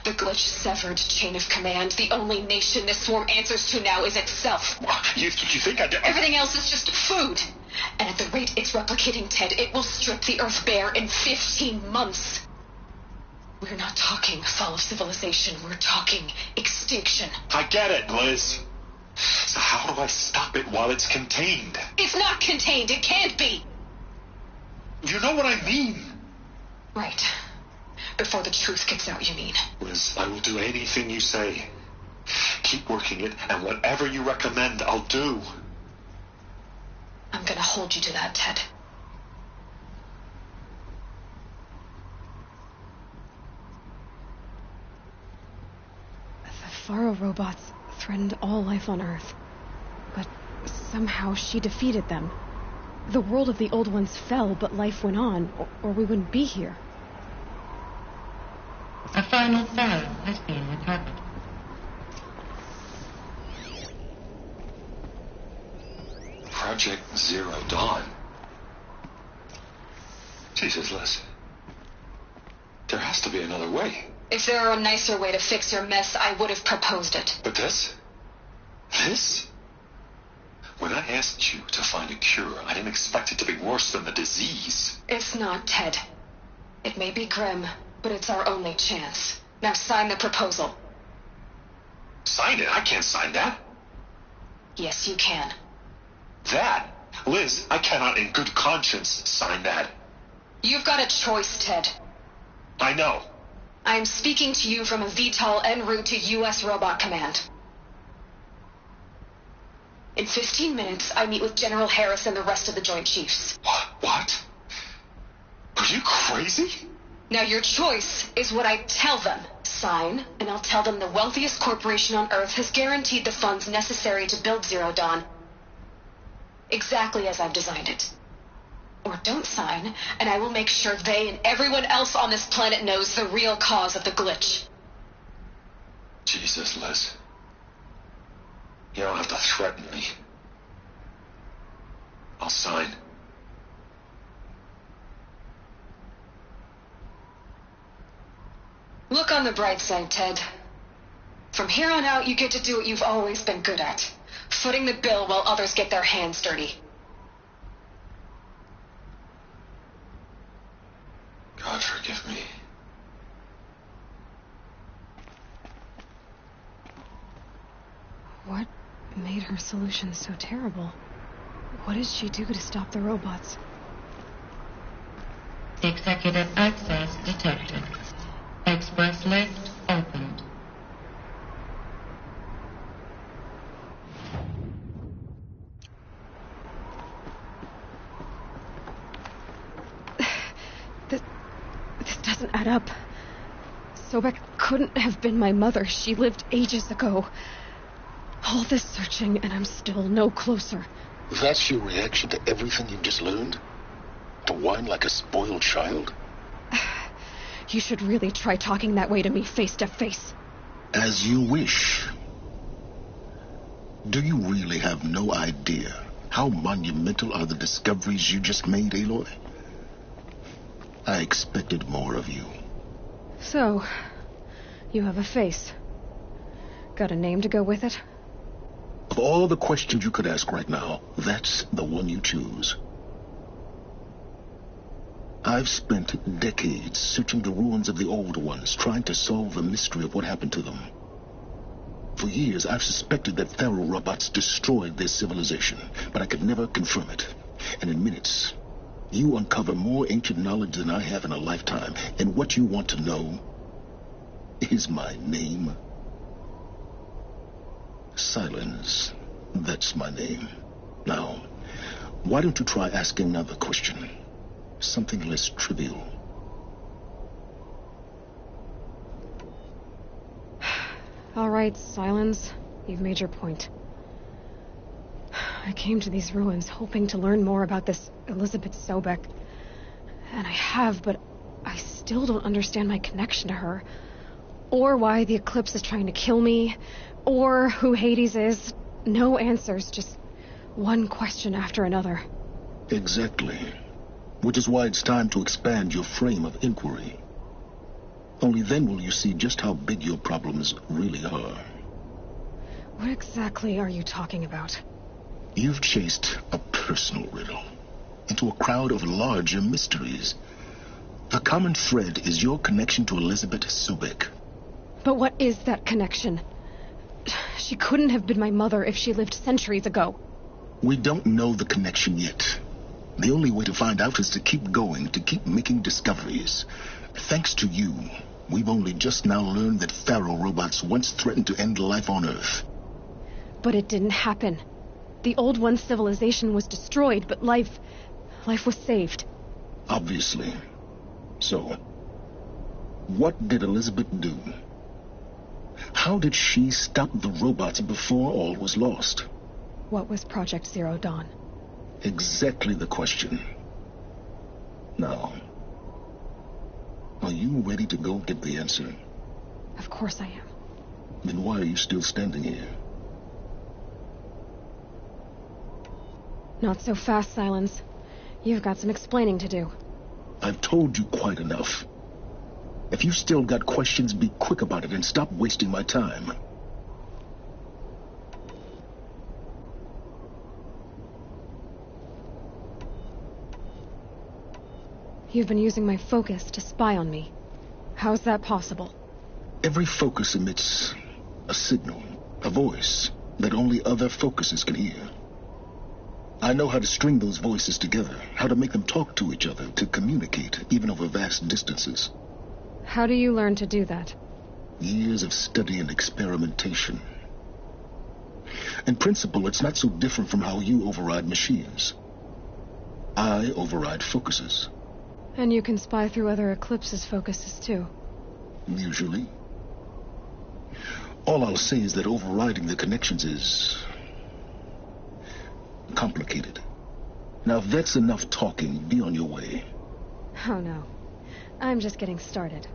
The glitch severed chain of command. The only nation this swarm answers to now is itself. You think I did? Everything else is just food. And at the rate it's replicating, Ted, it will strip the Earth bare in 15 months. We're not talking fall of civilization. We're talking extinction. I get it, Liz. So how do I stop it while it's contained? It's not contained. It can't be. You know what I mean. Right. Before the truth gets out, you mean? Liz, I will do anything you say. Keep working it, and whatever you recommend, I'll do. I'm gonna hold you to that, Ted. The Faro robots threatened all life on Earth. But somehow she defeated them. The world of the old ones fell, but life went on, or we wouldn't be here. A final file has been recovered. Project Zero Dawn. Jesus, Liz. There has to be another way. If there were a nicer way to fix your mess, I would have proposed it. But this? This? When I asked you to find a cure, I didn't expect it to be worse than the disease. It's not, Ted. It may be grim, but it's our only chance. Now sign the proposal. Sign it? I can't sign that. Yes, you can. That? Liz, I cannot in good conscience sign that. You've got a choice, Ted. I know. I am speaking to you from a VTOL en route to U.S. Robot Command. In 15 minutes, I meet with General Harris and the rest of the Joint Chiefs. What? Are you crazy? Now your choice is what I tell them. Sign, and I'll tell them the wealthiest corporation on Earth has guaranteed the funds necessary to build Zero Dawn. Exactly as I've designed it. or don't sign, and I will make sure they and everyone else on this planet knows the real cause of the glitch. Jesus, Liz. You don't have to threaten me. I'll sign. Look on the bright side, Ted. From here on out, you get to do what you've always been good at. Footing the bill while others get their hands dirty. God forgive me. What made her solution so terrible? What did she do to stop the robots? Executive access detected. Express lift opened. This doesn't add up. Sobek couldn't have been my mother. She lived ages ago. All this searching, and I'm still no closer. That's your reaction to everything you've just learned? To whine like a spoiled child? You should really try talking that way to me face to face. As you wish. Do you really have no idea how monumental are the discoveries you just made, Aloy? I expected more of you. So, you have a face. Got a name to go with it? Of all the questions you could ask right now, that's the one you choose. I've spent decades searching the ruins of the old ones, trying to solve the mystery of what happened to them. For years, I've suspected that Faro robots destroyed their civilization, but I could never confirm it. And in minutes, you uncover more ancient knowledge than I have in a lifetime. And what you want to know is my name. Silence. That's my name. Now, why don't you try asking another question? Something less trivial. All right, Silence. You've made your point. I came to these ruins hoping to learn more about this Elizabeth Sobek. And I have, but I still don't understand my connection to her. Or why the Eclipse is trying to kill me. Or who Hades is. No answers, just one question after another. Exactly. Which is why it's time to expand your frame of inquiry. Only then will you see just how big your problems really are. What exactly are you talking about? You've chased a personal riddle into a crowd of larger mysteries. The common thread is your connection to Elizabeth Sobek. But what is that connection? She couldn't have been my mother if she lived centuries ago. We don't know the connection yet. The only way to find out is to keep going, to keep making discoveries. Thanks to you, we've only just now learned that Faro robots once threatened to end life on Earth. But it didn't happen. The Old One's civilization was destroyed, but life was saved. Obviously. So, what did Elizabeth do? How did she stop the robots before all was lost? What was Project Zero Dawn? Exactly the question. Now, are you ready to go get the answer? Of course I am. Then why are you still standing here? Not so fast, Silence. You've got some explaining to do. I've told you quite enough. If you've still got questions, be quick about it and stop wasting my time. You've been using my focus to spy on me. How's that possible? Every focus emits a signal, a voice that only other focuses can hear. I know how to string those voices together, how to make them talk to each other, to communicate, even over vast distances. How do you learn to do that? Years of study and experimentation. In principle, it's not so different from how you override machines. I override focuses. And you can spy through other Eclipse's focuses, too. Usually. All I'll say is that overriding the connections is complicated. Now, if that's enough talking, be on your way. Oh no. I'm just getting started.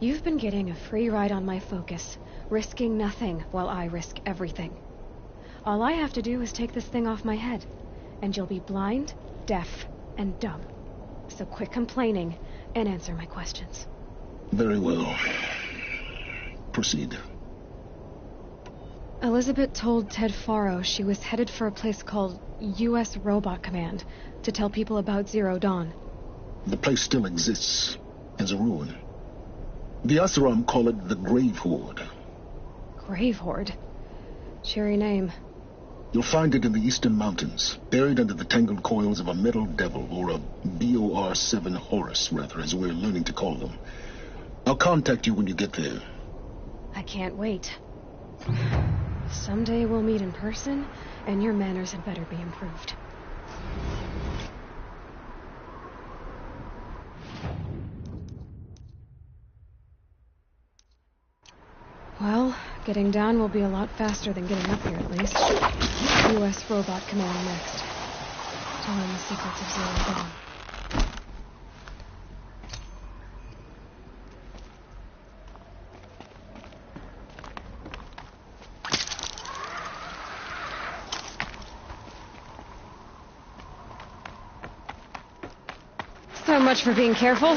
You've been getting a free ride on my focus, risking nothing while I risk everything. All I have to do is take this thing off my head, and you'll be blind, deaf, and dumb. So quit complaining and answer my questions. Very well. Proceed. Elizabeth told Ted Faro she was headed for a place called U.S. Robot Command to tell people about Zero Dawn. The place still exists as a ruin. The Oseram call it the Grave Horde. Grave Horde? Cheery name. You'll find it in the eastern mountains, buried under the tangled coils of a metal devil, or a BOR-7 Horus, rather, as we're learning to call them. I'll contact you when you get there. I can't wait. Someday we'll meet in person, and your manners had better be improved. Well, getting down will be a lot faster than getting up here, at least. U.S. Robot Command next. To learn the secrets of Zero Dawn. So much for being careful.